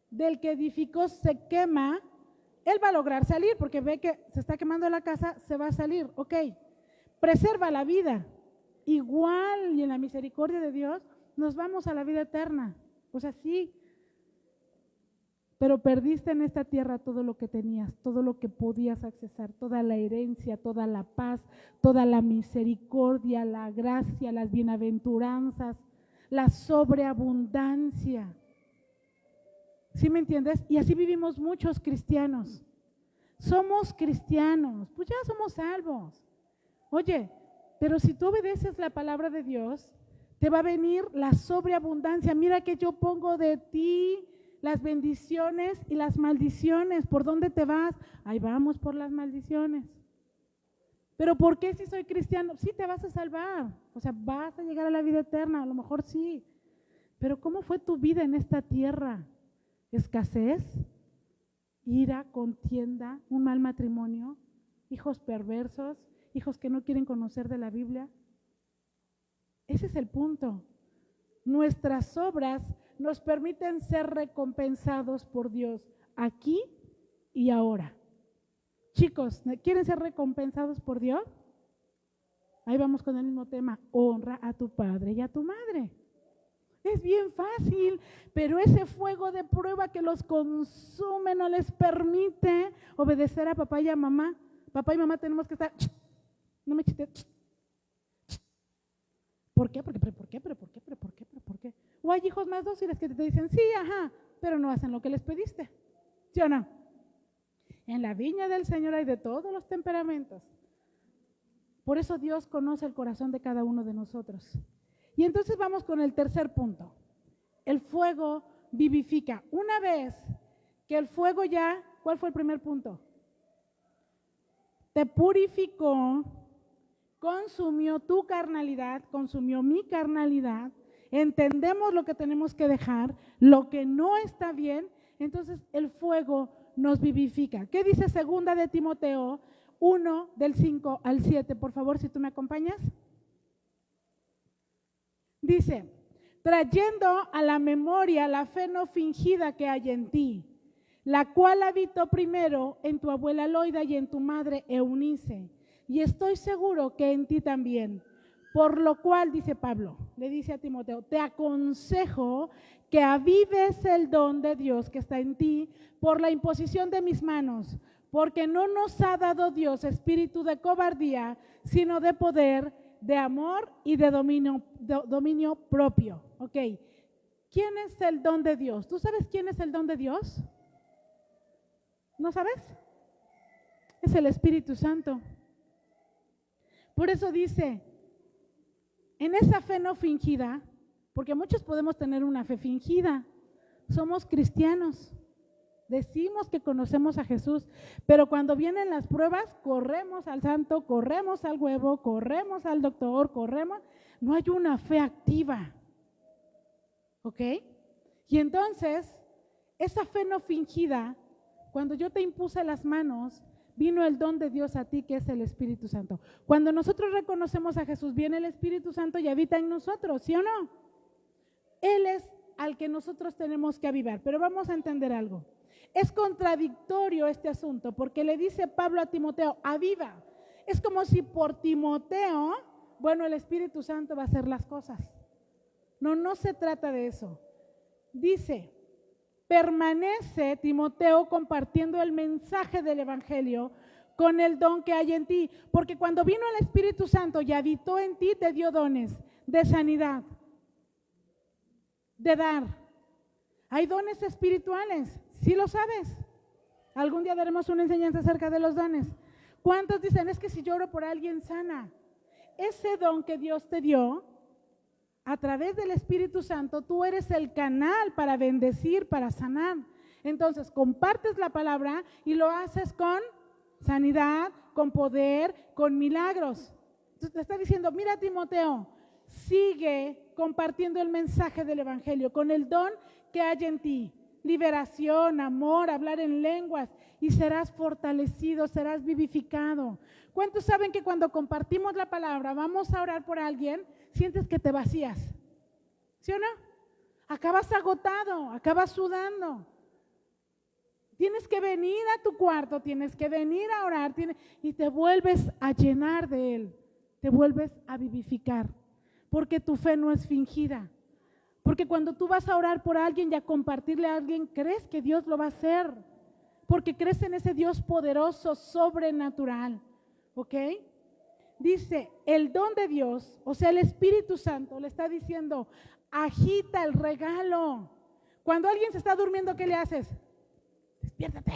del que edificó se quema, él va a lograr salir porque ve que se está quemando la casa, se va a salir. Ok, preserva la vida. Igual y en la misericordia de Dios nos vamos a la vida eterna. O sea, sí, pero perdiste en esta tierra todo lo que tenías, todo lo que podías accesar, toda la herencia, toda la paz, toda la misericordia, la gracia, las bienaventuranzas, la sobreabundancia. ¿Sí me entiendes? Y así vivimos muchos cristianos. Somos cristianos, pues ya somos salvos. Oye, pero si tú obedeces la palabra de Dios, te va a venir la sobreabundancia. Mira que yo pongo de ti las bendiciones y las maldiciones. ¿Por dónde te vas? Ahí vamos por las maldiciones. ¿Pero por qué si soy cristiano? Sí, te vas a salvar. O sea, vas a llegar a la vida eterna, a lo mejor sí. Pero ¿cómo fue tu vida en esta tierra? Escasez, ira, contienda, un mal matrimonio, hijos perversos, hijos que no quieren conocer de la Biblia. Ese es el punto. Nuestras obras nos permiten ser recompensados por Dios aquí y ahora. Chicos, ¿quieren ser recompensados por Dios? Ahí vamos con el mismo tema, honra a tu padre y a tu madre. Es bien fácil, pero ese fuego de prueba que los consume no les permite obedecer a papá y a mamá. Papá y mamá tenemos que estar, no me chites. ¿Por qué? ¿Por qué? O hay hijos más dóciles que te dicen, sí, ajá, pero no hacen lo que les pediste. ¿Sí o no? En la viña del Señor hay de todos los temperamentos. Por eso Dios conoce el corazón de cada uno de nosotros. Y entonces vamos con el tercer punto. El fuego vivifica. Una vez que el fuego ya, ¿cuál fue el primer punto? Te purificó, consumió tu carnalidad, consumió mi carnalidad, entendemos lo que tenemos que dejar, lo que no está bien, entonces el fuego nos vivifica. ¿Qué dice segunda de Timoteo 1, del 5 al 7? Por favor, si tú me acompañas. Dice, trayendo a la memoria la fe no fingida que hay en ti, la cual habitó primero en tu abuela Loida y en tu madre Eunice, y estoy seguro que en ti también. Por lo cual, dice Pablo, le dice a Timoteo, te aconsejo que avives el don de Dios que está en ti por la imposición de mis manos, porque no nos ha dado Dios espíritu de cobardía, sino de poder, de amor y de dominio propio. Ok, ¿quién es el don de Dios? ¿Tú sabes quién es el don de Dios? ¿No sabes? Es el Espíritu Santo. Por eso dice, en esa fe no fingida, porque muchos podemos tener una fe fingida, somos cristianos, decimos que conocemos a Jesús, pero cuando vienen las pruebas, corremos al santo, corremos al huevo, corremos al doctor, no hay una fe activa, ¿ok? Y entonces, esa fe no fingida, cuando yo te impuse las manos, vino el don de Dios a ti, que es el Espíritu Santo. Cuando nosotros reconocemos a Jesús, viene el Espíritu Santo y habita en nosotros, ¿sí o no? Él es al que nosotros tenemos que avivar, pero vamos a entender algo. Es contradictorio este asunto, porque le dice Pablo a Timoteo, aviva. Es como si por Timoteo, bueno, el Espíritu Santo va a hacer las cosas. No, no se trata de eso. Dice, permanece, Timoteo, compartiendo el mensaje del Evangelio con el don que hay en ti, porque cuando vino el Espíritu Santo y habitó en ti, te dio dones de sanidad, de dar. Hay dones espirituales, ¿sí lo sabes? Algún día daremos una enseñanza acerca de los dones. ¿Cuántos dicen, es que si yo oro por alguien sana? Ese don que Dios te dio, a través del Espíritu Santo, tú eres el canal para bendecir, para sanar. Entonces, compartes la palabra y lo haces con sanidad, con poder, con milagros. Entonces, te está diciendo, mira Timoteo, sigue compartiendo el mensaje del Evangelio con el don que hay en ti. Liberación, amor, hablar en lenguas, y serás fortalecido, serás vivificado. ¿Cuántos saben que cuando compartimos la palabra, vamos a orar por alguien, sientes que te vacías? ¿Sí o no? Acabas agotado, acabas sudando. Tienes que venir a tu cuarto, tienes que venir a orar, y te vuelves a llenar de Él, te vuelves a vivificar, porque tu fe no es fingida. Porque cuando tú vas a orar por alguien y a compartirle a alguien, crees que Dios lo va a hacer, porque crees en ese Dios poderoso, sobrenatural, ¿ok? Dice, el don de Dios, o sea, el Espíritu Santo le está diciendo, agita el regalo. Cuando alguien se está durmiendo, ¿qué le haces? Despiértate,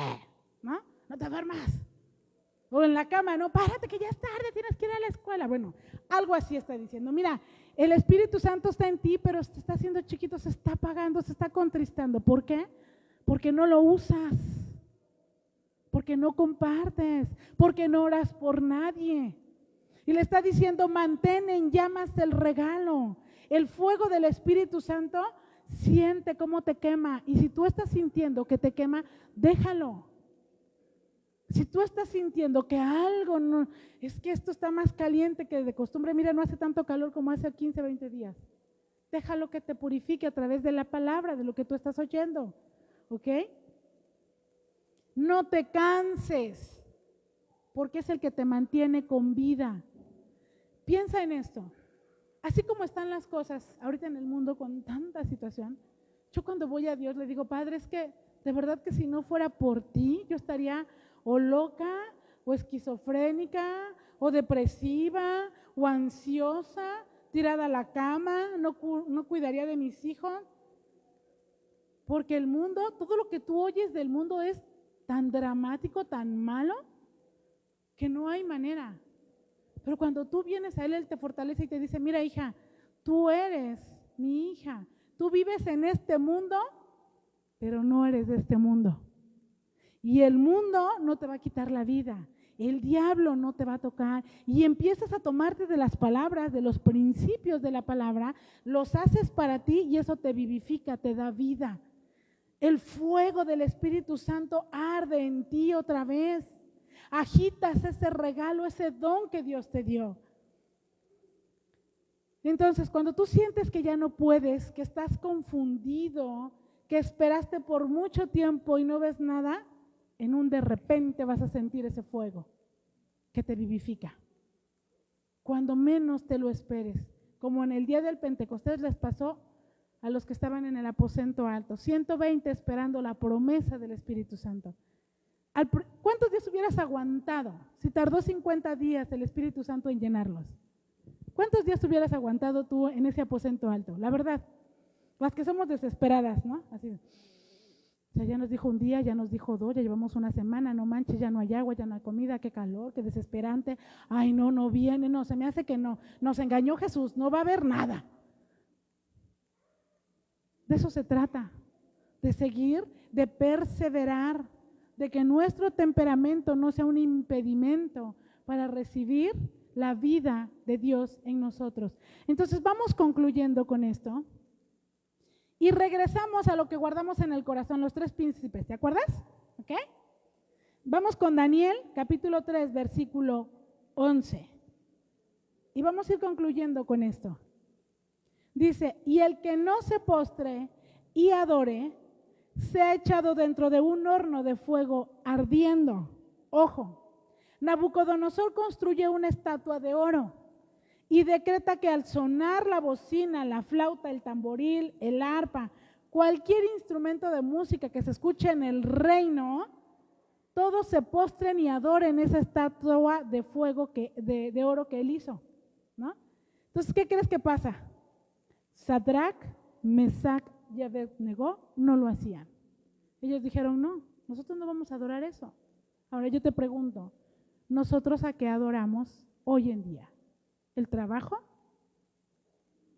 ¿no? No te duermas. O en la cama, no, párate que ya es tarde, tienes que ir a la escuela. Bueno, algo así está diciendo. Mira, el Espíritu Santo está en ti, pero se está haciendo chiquito, se está apagando, se está contristando. ¿Por qué? Porque no lo usas, porque no compartes, porque no oras por nadie. Y le está diciendo, mantén en llamas el regalo. El fuego del Espíritu Santo, siente cómo te quema. Y si tú estás sintiendo que te quema, déjalo. Si tú estás sintiendo que algo no, es que esto está más caliente que de costumbre, mira, no hace tanto calor como hace 15, 20 días. Déjalo que te purifique a través de la palabra, de lo que tú estás oyendo, ¿ok? No te canses, porque es el que te mantiene con vida. Piensa en esto. Así como están las cosas ahorita en el mundo con tanta situación, yo cuando voy a Dios le digo, Padre, es que de verdad que si no fuera por ti, yo estaría o loca, o esquizofrénica, o depresiva, o ansiosa, tirada a la cama, no cuidaría de mis hijos. Porque el mundo, todo lo que tú oyes del mundo es tan dramático, tan malo, que no hay manera. Pero cuando tú vienes a Él te fortalece y te dice, mira hija, tú eres mi hija, tú vives en este mundo, pero no eres de este mundo. Y el mundo no te va a quitar la vida, el diablo no te va a tocar. Y empiezas a tomarte de las palabras, de los principios de la palabra, los haces para ti y eso te vivifica, te da vida. El fuego del Espíritu Santo arde en ti otra vez. Agitas ese regalo, ese don que Dios te dio. Entonces, cuando tú sientes que ya no puedes, que estás confundido, que esperaste por mucho tiempo y no ves nada, en un de repente vas a sentir ese fuego que te vivifica. Cuando menos te lo esperes, como en el día del Pentecostés les pasó a los que estaban en el aposento alto, 120 esperando la promesa del Espíritu Santo. ¿Cuántos días hubieras aguantado si tardó 50 días el Espíritu Santo en llenarlos? ¿Cuántos días hubieras aguantado tú en ese aposento alto? La verdad, las que somos desesperadas, ¿no? Así, o sea, ya nos dijo un día, ya nos dijo dos, ya llevamos una semana, no manches, ya no hay agua, ya no hay comida, qué calor, qué desesperante. Ay, no viene, no, se me hace que no. Nos engañó Jesús, no va a haber nada. De eso se trata, de seguir, de perseverar, de que nuestro temperamento no sea un impedimento para recibir la vida de Dios en nosotros. Entonces vamos concluyendo con esto y regresamos a lo que guardamos en el corazón, los tres príncipes, ¿te acuerdas? ¿Ok? Vamos con Daniel, capítulo 3, versículo 11. Y vamos a ir concluyendo con esto. Dice, y el que no se postre y adore, se ha echado dentro de un horno de fuego ardiendo. Ojo, Nabucodonosor construye una estatua de oro y decreta que al sonar la bocina, la flauta, el tamboril, el arpa, cualquier instrumento de música que se escuche en el reino, todos se postren y adoren esa estatua de fuego de oro que él hizo, ¿no? Entonces, ¿qué crees que pasa? Sadrac, Mesac y Abednego no lo hacían. Ellos dijeron, no, nosotros no vamos a adorar eso. Ahora yo te pregunto, ¿nosotros a qué adoramos hoy en día? ¿El trabajo?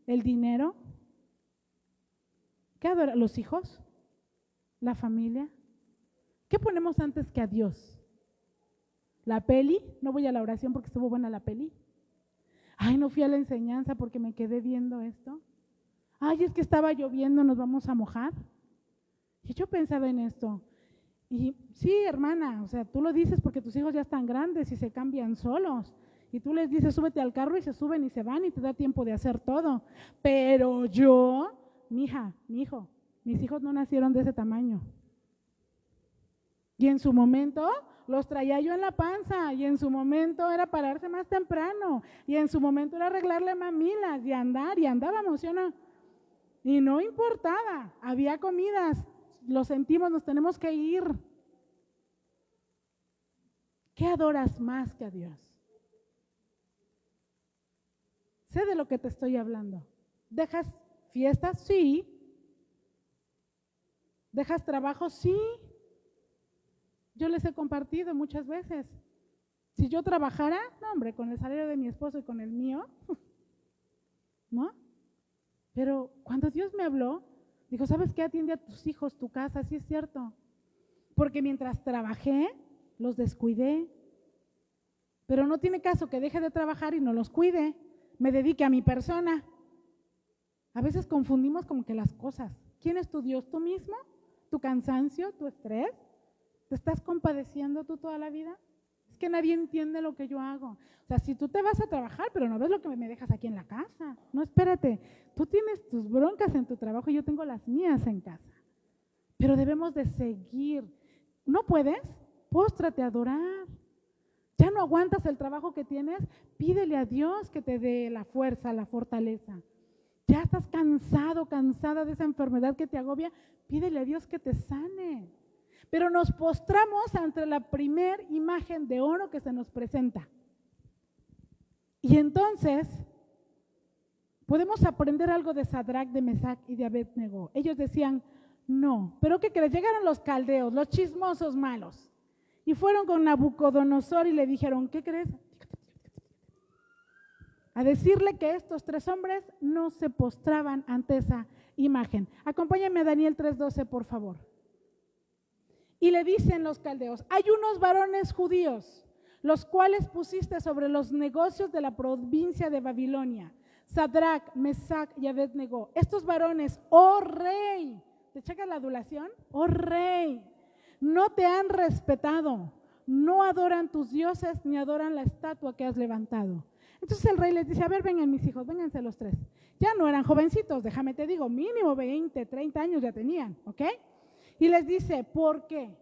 ¿El dinero? ¿Qué adora? ¿Los hijos? ¿La familia? ¿Qué ponemos antes que a Dios? ¿La peli? No voy a la oración porque estuvo buena la peli. Ay, no fui a la enseñanza porque me quedé viendo esto. Ay, es que estaba lloviendo, nos vamos a mojar. Y yo pensaba en esto. Y sí, hermana, o sea, tú lo dices porque tus hijos ya están grandes y se cambian solos. Y tú les dices, súbete al carro y se suben y se van y te da tiempo de hacer todo. Pero yo, mi hija, mi hijo, mis hijos no nacieron de ese tamaño. Y en su momento los traía yo en la panza, y en su momento era pararse más temprano, y en su momento era arreglarle mamilas y andar, y andábamos, ¿sí o no? Y no importaba, había comidas, lo sentimos, nos tenemos que ir. ¿Qué adoras más que a Dios? Sé de lo que te estoy hablando. ¿Dejas fiestas? Sí. ¿Dejas trabajo? Sí. Yo les he compartido muchas veces. Si yo trabajara, no hombre, con el salario de mi esposo y con el mío, ¿no? Pero cuando Dios me habló, dijo, ¿sabes qué? Atiende a tus hijos, tu casa, sí es cierto. Porque mientras trabajé, los descuidé. Pero no tiene caso que deje de trabajar y no los cuide, me dedique a mi persona. A veces confundimos como que las cosas. ¿Quién es tu Dios? ¿Tú mismo? ¿Tu cansancio? ¿Tu estrés? ¿Te estás compadeciendo tú toda la vida? Es que nadie entiende lo que yo hago. O sea, si tú te vas a trabajar, pero no ves lo que me dejas aquí en la casa. No, espérate, tú tienes tus broncas en tu trabajo y yo tengo las mías en casa. Pero debemos de seguir. ¿No puedes? Póstrate a adorar. Ya no aguantas el trabajo que tienes, pídele a Dios que te dé la fuerza, la fortaleza. Ya estás cansado, cansada de esa enfermedad que te agobia, pídele a Dios que te sane. Pero nos postramos ante la primer imagen de oro que se nos presenta. Y entonces podemos aprender algo de Sadrac, de Mesac y de Abed-Nego. Ellos decían, no, pero ¿qué crees? Llegaron los caldeos, los chismosos malos, y fueron con Nabucodonosor y le dijeron, ¿qué crees? A decirle que estos 3 hombres no se postraban ante esa imagen. Acompáñame a Daniel 3:12, por favor. Y le dicen los caldeos, hay unos varones judíos, los cuales pusiste sobre los negocios de la provincia de Babilonia, Sadrac, Mesac y Abed-Nego. Estos varones, oh rey, ¿te checas la adulación? Oh rey, no te han respetado, no adoran tus dioses ni adoran la estatua que has levantado. Entonces el rey les dice, a ver, vengan mis hijos, vénganse los 3. Ya no eran jovencitos, déjame te digo, mínimo 20, 30 años ya tenían, ¿ok? Y les dice, ¿por qué?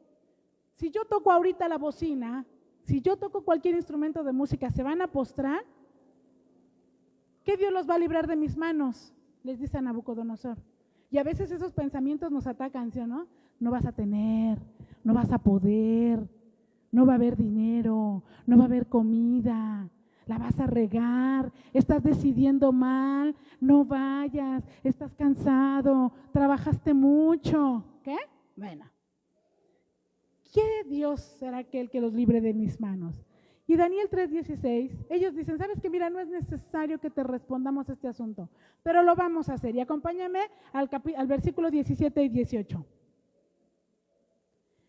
Si yo toco ahorita la bocina, si yo toco cualquier instrumento de música, ¿se van a postrar? ¿Qué Dios los va a librar de mis manos? Les dice a Nabucodonosor. Y a veces esos pensamientos nos atacan, ¿sí o no? No vas a tener, no vas a poder, no va a haber dinero, no va a haber comida, la vas a regar, estás decidiendo mal, no vayas, estás cansado, trabajaste mucho. ¿Qué? Bueno, ¿qué Dios será aquel que los libre de mis manos? Y Daniel 3:16, ellos dicen, ¿sabes qué? Mira, no es necesario que te respondamos este asunto, pero lo vamos a hacer. Y acompáñame al versículo 17 y 18.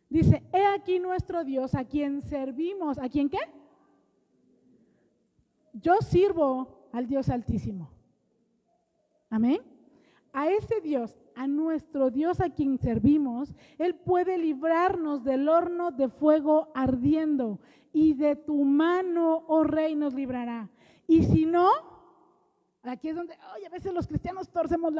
Dice, he aquí nuestro Dios a quien servimos. ¿A quién qué? Yo sirvo al Dios Altísimo. Amén. A ese Dios, a nuestro Dios a quien servimos, Él puede librarnos del horno de fuego ardiendo, y de tu mano, oh rey, nos librará. Y si no, aquí es donde, a veces los cristianos torcemos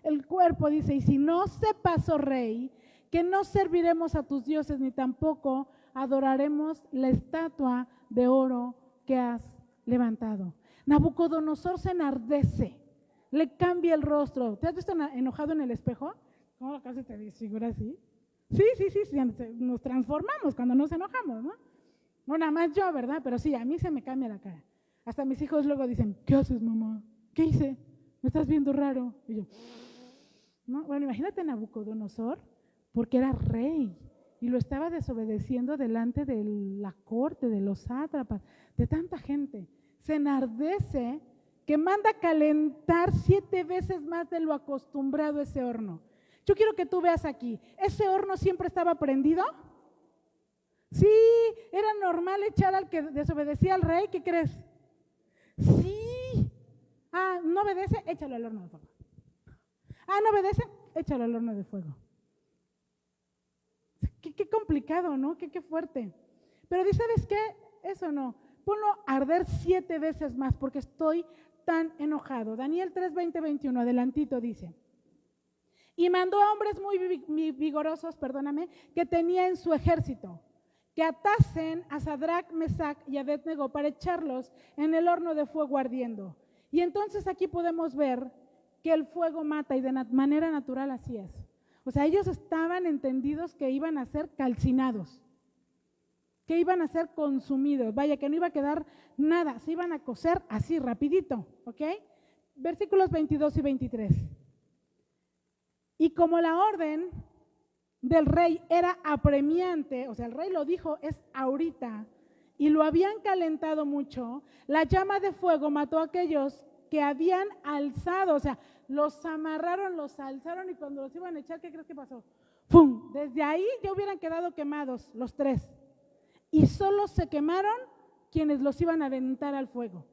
el cuerpo, dice, y si no sepas, oh rey, que no serviremos a tus dioses, ni tampoco adoraremos la estatua de oro que has levantado. Nabucodonosor se enardece, le cambia el rostro. ¿Te has visto enojado en el espejo? ¿Cómo casi te desfigura así? Sí, nos transformamos cuando nos enojamos, ¿no? No, nada más yo, ¿verdad? Pero sí, a mí se me cambia la cara. Hasta mis hijos luego dicen, ¿qué haces, mamá? ¿Qué hice? ¿Me estás viendo raro? Y yo, ¿no? Bueno, imagínate Nabucodonosor, porque era rey y lo estaba desobedeciendo delante de la corte, de los sátrapas, de tanta gente. Se enardece que manda calentar 7 veces más de lo acostumbrado ese horno. Yo quiero que tú veas aquí, ¿ese horno siempre estaba prendido? Sí, era normal echar al que desobedecía al rey, ¿qué crees? Sí. Ah, ¿no obedece? Échalo al horno de fuego. Ah, ¿no obedece? Échalo al horno de fuego. Qué complicado, ¿no? Qué fuerte. Pero dice, ¿sabes qué? Eso no. Ponlo a arder 7 veces más porque estoy tan enojado. Daniel 3, 20, 21, adelantito dice. Y mandó a hombres muy vigorosos, que tenía en su ejército, que atasen a Sadrac, Mesac y Abed-Nego para echarlos en el horno de fuego ardiendo. Y entonces aquí podemos ver que el fuego mata, y de manera natural así es. O sea, ellos estaban entendidos que iban a ser calcinados, que iban a ser consumidos, vaya, que no iba a quedar nada, se iban a cocer así rapidito, ¿ok? Versículos 22 y 23. Y como la orden del rey era apremiante, o sea, el rey lo dijo, es ahorita, y lo habían calentado mucho, la llama de fuego mató a aquellos que habían alzado, o sea, los amarraron, los alzaron, y cuando los iban a echar, ¿qué crees que pasó? ¡Pum! Desde ahí ya hubieran quedado quemados los 3, y solo se quemaron quienes los iban a aventar al fuego.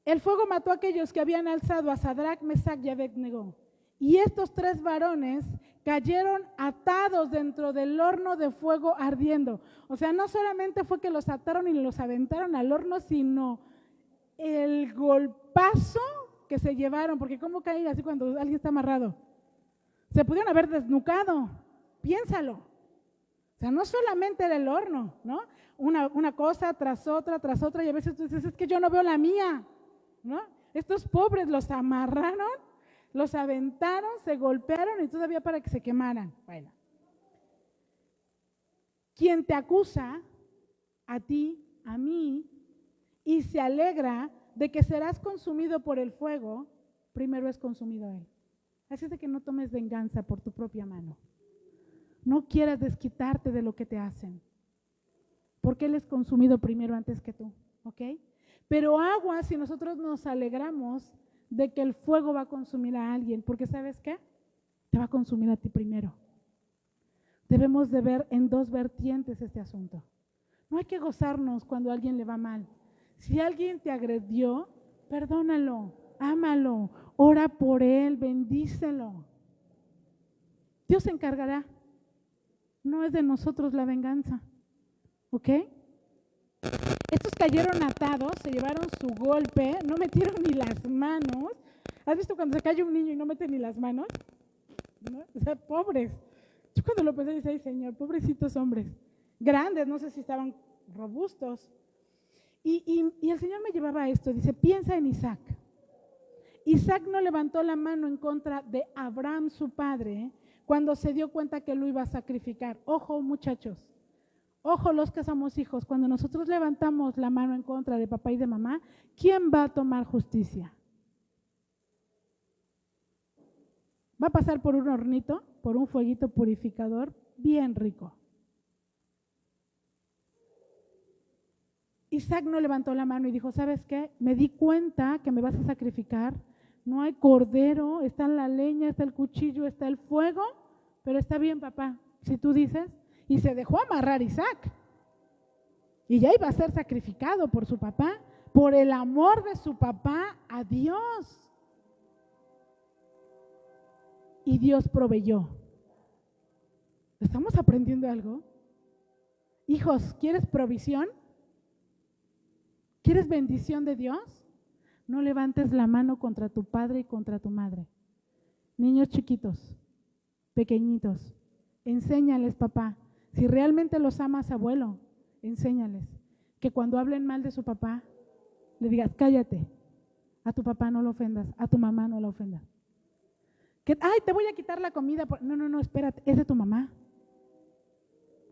El fuego mató a aquellos que habían alzado a Sadrac, Mesac y Abed-Nego. Y estos 3 varones cayeron atados dentro del horno de fuego ardiendo. O sea, no solamente fue que los ataron y los aventaron al horno, sino el golpazo que se llevaron, porque ¿cómo caen así cuando alguien está amarrado? Se pudieron haber desnucado, piénsalo. sea, no solamente era el horno, ¿no? Una cosa tras otra, y a veces tú dices, es que yo no veo la mía, ¿no? Estos pobres los amarraron, los aventaron, se golpearon y todavía para que se quemaran. Bueno. Quien te acusa, a ti, a mí, y se alegra de que serás consumido por el fuego, primero es consumido él. Así es de que no tomes venganza por tu propia mano. No quieras desquitarte de lo que te hacen, porque él es consumido primero antes que tú, ¿ok? Pero agua si nosotros nos alegramos de que el fuego va a consumir a alguien, porque ¿sabes qué? Te va a consumir a ti primero. Debemos de ver en dos vertientes este asunto. No hay que gozarnos cuando a alguien le va mal. Si alguien te agredió, perdónalo, ámalo, ora por él, bendícelo. Dios se encargará. No es de nosotros la venganza, ¿ok? Estos cayeron atados, se llevaron su golpe, no metieron ni las manos. ¿Has visto cuando se cae un niño y no mete ni las manos? ¿No? O sea, pobres. Yo cuando lo pensé, dije, ay Señor, pobrecitos hombres, grandes, no sé si estaban robustos. Y el Señor me llevaba a esto, dice, piensa en Isaac. Isaac no levantó la mano en contra de Abraham, su padre, cuando se dio cuenta que lo iba a sacrificar. Ojo, muchachos, ojo los que somos hijos, cuando nosotros levantamos la mano en contra de papá y de mamá, ¿quién va a tomar justicia? Va a pasar por un hornito, por un fueguito purificador bien rico. Isaac no levantó la mano y dijo, ¿sabes qué? Me di cuenta que me vas a sacrificar, no hay cordero, está la leña, está el cuchillo, está el fuego, pero está bien, papá, si tú dices. Y se dejó amarrar Isaac. Y ya iba a ser sacrificado por su papá, por el amor de su papá a Dios. Y Dios proveyó. ¿Estamos aprendiendo algo? Hijos, ¿quieres provisión? ¿Quieres bendición de Dios? No levantes la mano contra tu padre y contra tu madre. Niños chiquitos, pequeñitos, enséñales, papá. Si realmente los amas, abuelo, enséñales que cuando hablen mal de su papá, le digas, cállate. A tu papá no lo ofendas, a tu mamá no lo ofendas. Que, ay, te voy a quitar la comida. No, espérate, es de tu mamá.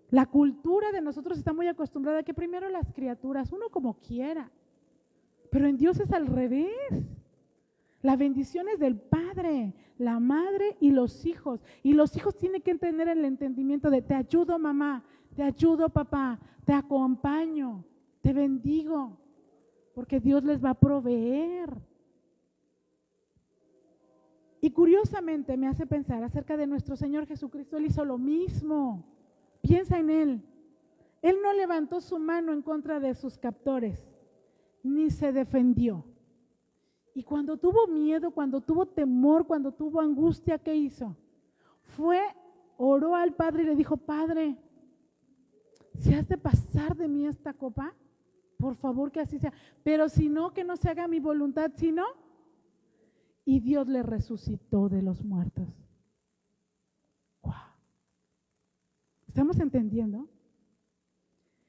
La cultura de nosotros está muy acostumbrada a que primero las criaturas, uno como quiera, pero en Dios es al revés. La bendición es del padre, la madre y los hijos. Y los hijos tienen que tener el entendimiento de te ayudo mamá, te ayudo papá, te acompaño, te bendigo, porque Dios les va a proveer. Y curiosamente me hace pensar acerca de nuestro Señor Jesucristo. Él hizo lo mismo. Piensa en Él. Él no levantó su mano en contra de sus captores, ni se defendió. Y cuando tuvo miedo, cuando tuvo temor, cuando tuvo angustia, ¿qué hizo? Oró al Padre y le dijo, Padre, si has de pasar de mí esta copa, por favor que así sea. Pero si no, que no se haga mi voluntad, sino. Y Dios le resucitó de los muertos. ¡Wow! ¿Estamos entendiendo?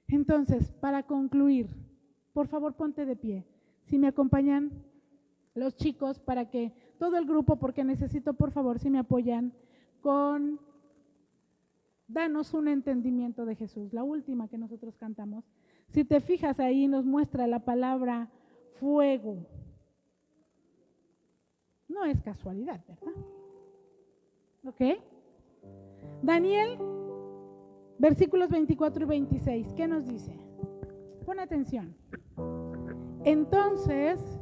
Entonces, para concluir, por favor ponte de pie. Si me acompañan los chicos, para que todo el grupo, porque necesito, por favor, si me apoyan con danos un entendimiento de Jesús. La última que nosotros cantamos. Si te fijas ahí nos muestra la palabra fuego. No es casualidad, ¿verdad? ¿Ok? Daniel, versículos 24 y 26, ¿qué nos dice? Pon atención. Entonces,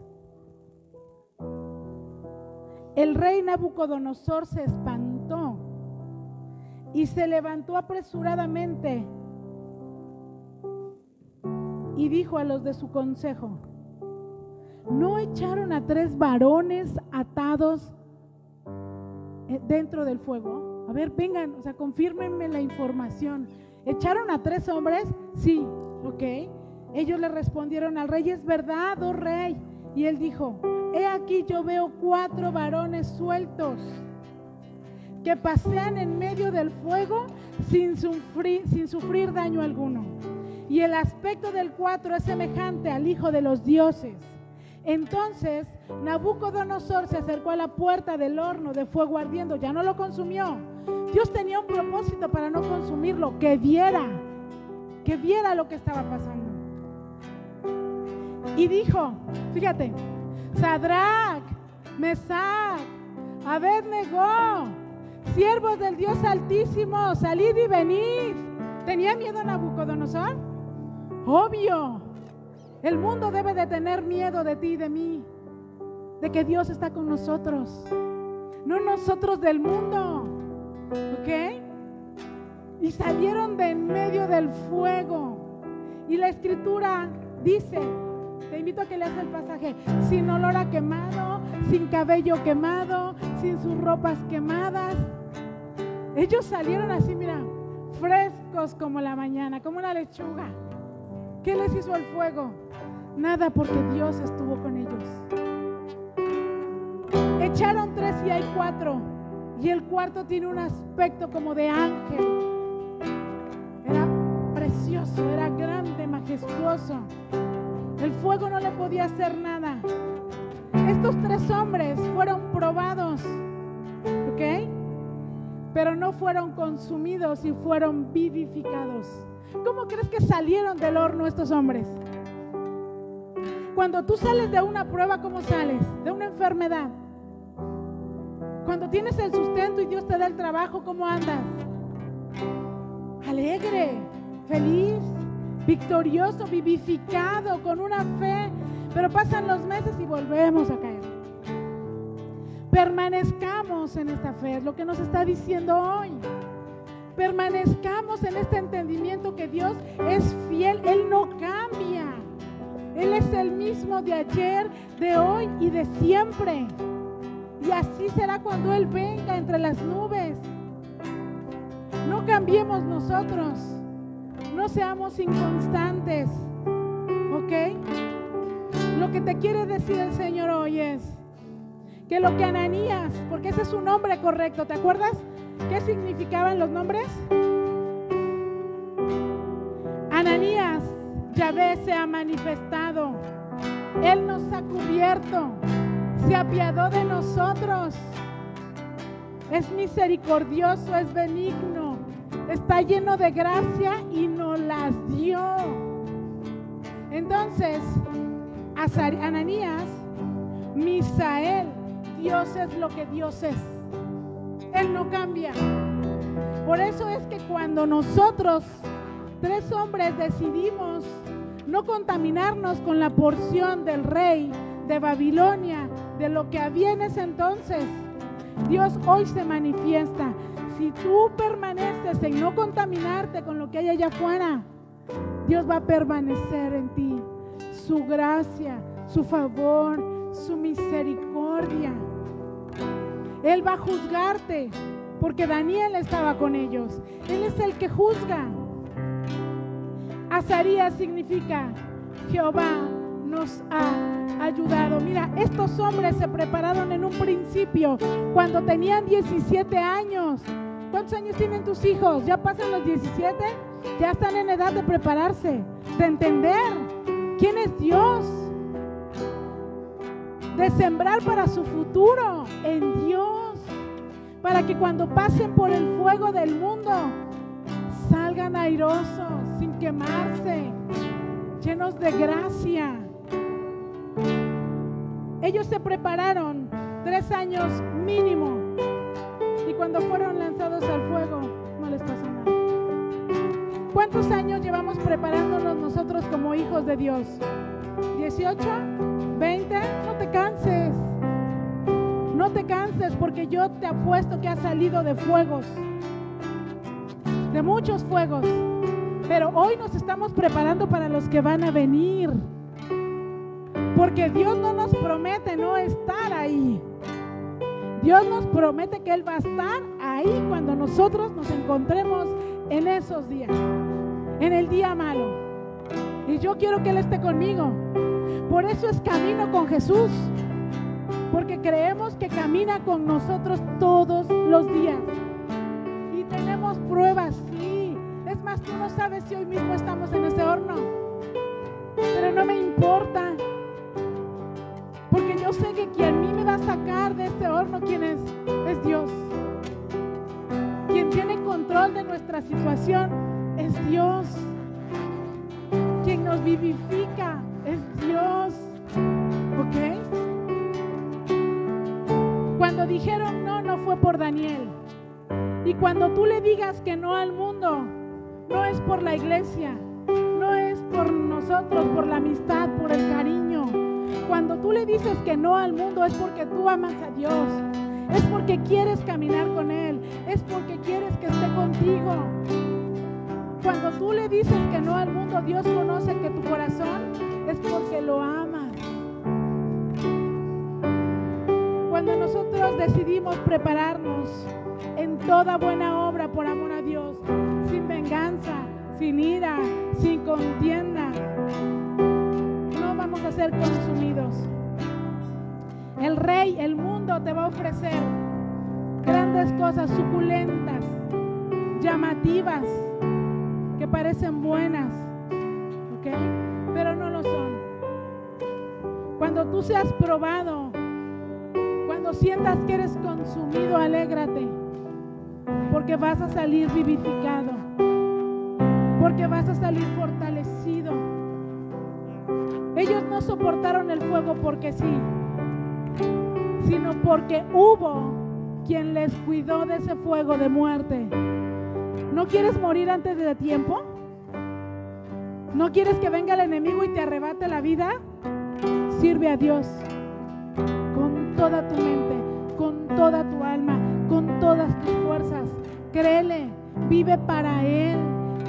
el rey Nabucodonosor se espantó y se levantó apresuradamente y dijo a los de su consejo, ¿no echaron a 3 varones atados dentro del fuego? A ver, vengan, o sea, confírmenme la información. ¿Echaron a 3 hombres? Sí, ok. Ellos le respondieron al rey, es verdad, oh rey. Y él dijo, he aquí yo veo 4 varones sueltos. que pasean en medio del fuego sin sufrir daño alguno. Y el aspecto del 4 es semejante al Hijo de los dioses. Entonces Nabucodonosor se acercó a la puerta del horno de fuego ardiendo, ya no lo consumió. Dios tenía un propósito para no consumirlo, que viera lo que estaba pasando. Y dijo, fíjate, Sadrac, Mesac, Abednego, siervos del Dios Altísimo, salid y venid. ¿Tenía miedo Nabucodonosor? Obvio. El mundo debe de tener miedo de ti y de mí, de que Dios está con nosotros, no nosotros del mundo, ¿ok? Y salieron de en medio del fuego. Y la Escritura dice, te invito a que leas el pasaje, sin olor a quemado, sin cabello quemado, sin sus ropas quemadas. Ellos salieron así, mira, frescos como la mañana, como una lechuga. ¿Qué les hizo el fuego? Nada, porque Dios estuvo con ellos. Echaron 3 y hay 4. Y el cuarto tiene un aspecto como de ángel. Era precioso, era grande, majestuoso. El fuego no le podía hacer nada. Estos 3 hombres fueron probados, ¿ok? Pero no fueron consumidos y fueron vivificados. ¿Cómo crees que salieron del horno estos hombres? Cuando tú sales de una prueba, ¿cómo sales? De una enfermedad. Cuando tienes el sustento y Dios te da el trabajo, ¿cómo andas? Alegre, feliz, victorioso, vivificado, con una fe. Pero pasan los meses y volvemos a caer. Permanezcamos en esta fe, es lo que nos está diciendo hoy. Permanezcamos en este entendimiento que Dios es fiel, Él no cambia. Él es el mismo de ayer, de hoy y de siempre. Y así será cuando Él venga entre las nubes. No cambiemos nosotros, no seamos inconstantes, ¿ok? Lo que te quiere decir el Señor hoy es que lo que Ananías, porque ese es su nombre correcto, ¿te acuerdas? ¿Qué significaban los nombres? Ananías, Yahvé se ha manifestado, Él nos ha cubierto, se apiadó de nosotros, es misericordioso, es benigno, está lleno de gracia y nos las dio. Entonces, Ananías, Misael, Dios es lo que Dios es. Él no cambia. Por eso es que cuando nosotros, 3 hombres, decidimos no contaminarnos con la porción del rey de Babilonia, de lo que había en ese entonces, Dios hoy se manifiesta. Si tú permaneces en no contaminarte con lo que hay allá afuera, Dios va a permanecer en ti. Su gracia, su favor, su misericordia. Él va a juzgarte, porque Daniel estaba con ellos. Él es el que juzga. Azarías significa Jehová nos ha ayudado. Mira, estos hombres se prepararon en un principio cuando tenían 17 años. ¿Cuántos años tienen tus hijos? ¿Ya pasan los 17? Ya están en edad de prepararse, de entender quién es Dios, de sembrar para su futuro en Dios, para que cuando pasen por el fuego del mundo salgan airosos, sin quemarse, llenos de gracia. Ellos se prepararon 3 años mínimo, y cuando fueron lanzados al fuego no les pasó nada. ¿Cuántos años llevamos preparándonos nosotros como hijos de Dios? ¿18? ¿20? No te canses. No te canses, porque yo te apuesto que has salido de fuegos, de muchos fuegos. Pero hoy nos estamos preparando para los que van a venir, porque Dios no nos promete no estar ahí. Dios nos promete que Él va a estar ahí cuando nosotros nos encontremos en esos días, en el día malo. Y yo quiero que Él esté conmigo. Por eso es camino con Jesús. porque creemos que camina con nosotros todos los días. Y tenemos pruebas, sí. Es más, tú no sabes si hoy mismo estamos en ese horno, pero no me importa, porque yo sé que quien a mí me va a sacar de este horno, ¿quién es? Es Dios. Quien tiene control de nuestra situación es Dios. Quien nos vivifica es Dios. ¿Ok? Cuando dijeron no, no fue por Daniel. Y cuando tú le digas que no al mundo, no es por la iglesia, no es por nosotros, por la amistad, por el cariño. Cuando tú le dices que no al mundo es porque tú amas a Dios, es porque quieres caminar con Él, es porque quieres que esté contigo. Cuando tú le dices que no al mundo, Dios conoce que tu corazón es porque lo amas. Cuando nosotros decidimos prepararnos en toda buena obra por amor a Dios, sin venganza, sin ira, sin contienda, no vamos a ser consumidos. El rey, el mundo te va a ofrecer grandes cosas suculentas, llamativas, que parecen buenas, ¿ok? Pero no lo son. Cuando tú seas probado, cuando sientas que eres consumido, alégrate, porque vas a salir vivificado, porque vas a salir fortalecido. Ellos no soportaron el fuego porque sí, sino porque hubo quien les cuidó de ese fuego de muerte. ¿No quieres morir antes de tiempo? ¿No quieres que venga el enemigo y te arrebate la vida? Sirve a Dios con toda tu mente, con toda tu alma, con todas tus fuerzas. Créele, vive para Él,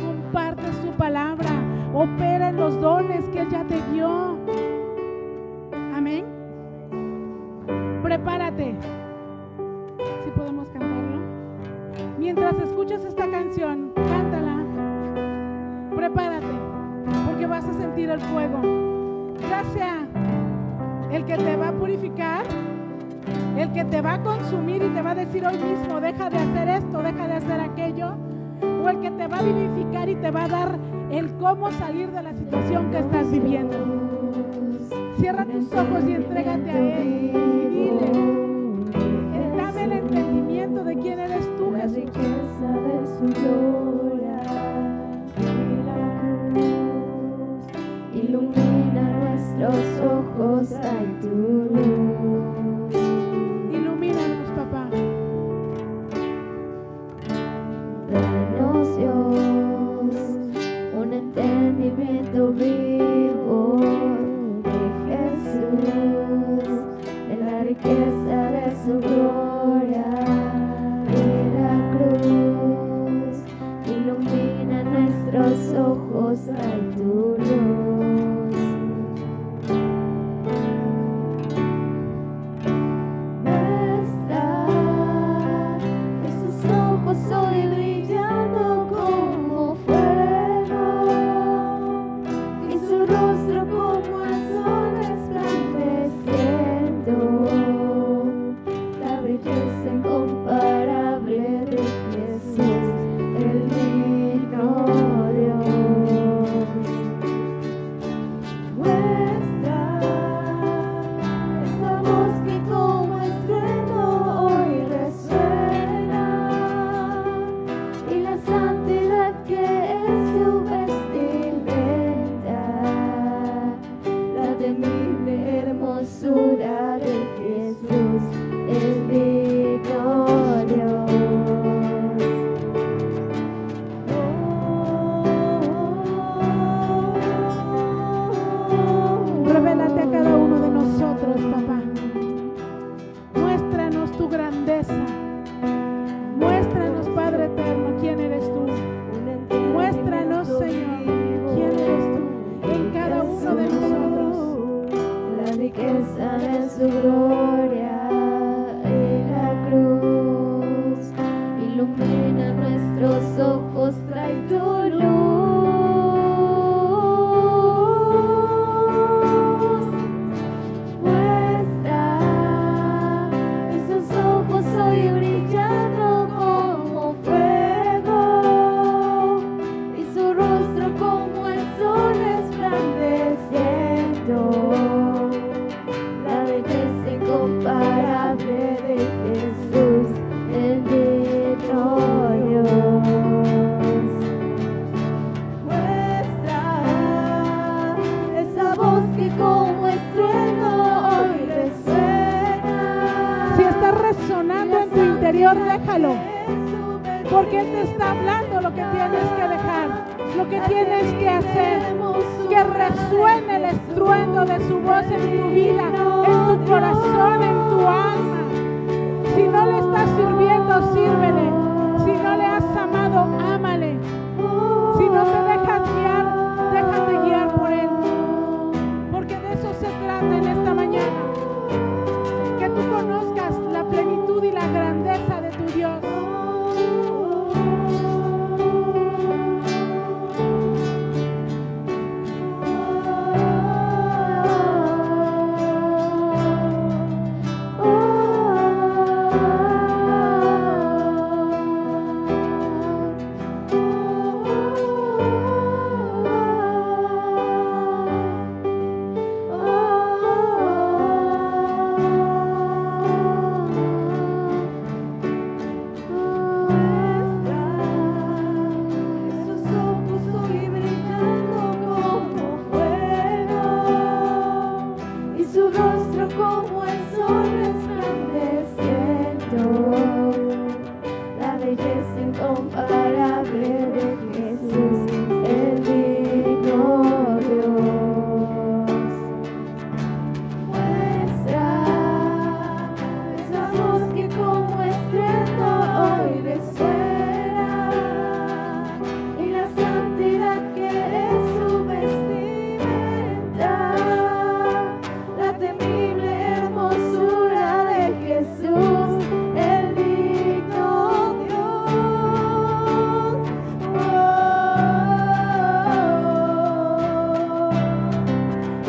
comparte su palabra, opera en los dones que Él ya te dio. Amén. Prepárate. Si podemos cantarlo. Mientras escuchas esta canción, cántala. Prepárate, porque vas a sentir el fuego. Ya sea el que te va a purificar, el que te va a consumir y te va a decir hoy mismo, deja de hacer esto, deja de hacer aquello, o el que te va a vivificar y te va a dar el cómo salir de la situación que estás viviendo. Cierra tus ojos y entrégate a Él y dile, dame el entendimiento de quién eres tú, Jesús. De su gloria y la cruz ilumina nuestros ojos, hay tu luz. Ilumínanos, papá. Danos, Dios, un entendimiento vivo de Jesús, de la riqueza de su gloria y la cruz. Ilumina nuestros ojos, hay tu luz. Muestra esos ojos hoy brillando como fuego, y su rostro como el sol resplandeciendo. La belleza incomparable de Jesús, el digno Dios. porque Él te está hablando lo que tienes que dejar, lo que tienes que hacer, que resuene el estruendo de su voz en tu vida, en tu corazón, en tu alma. Si no le estás sirviendo, sírvele. Si no le has amado, ámale. Si no te dejas guiar, déjate guiar por Él. Porque de eso se trata en esta mañana. Que tú conozcas la plenitud y la grandeza de tu Dios.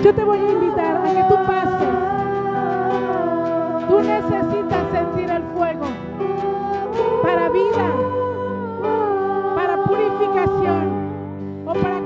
Yo te voy a invitar a que tú pases. Tú necesitas sentir el fuego para vida, para purificación o para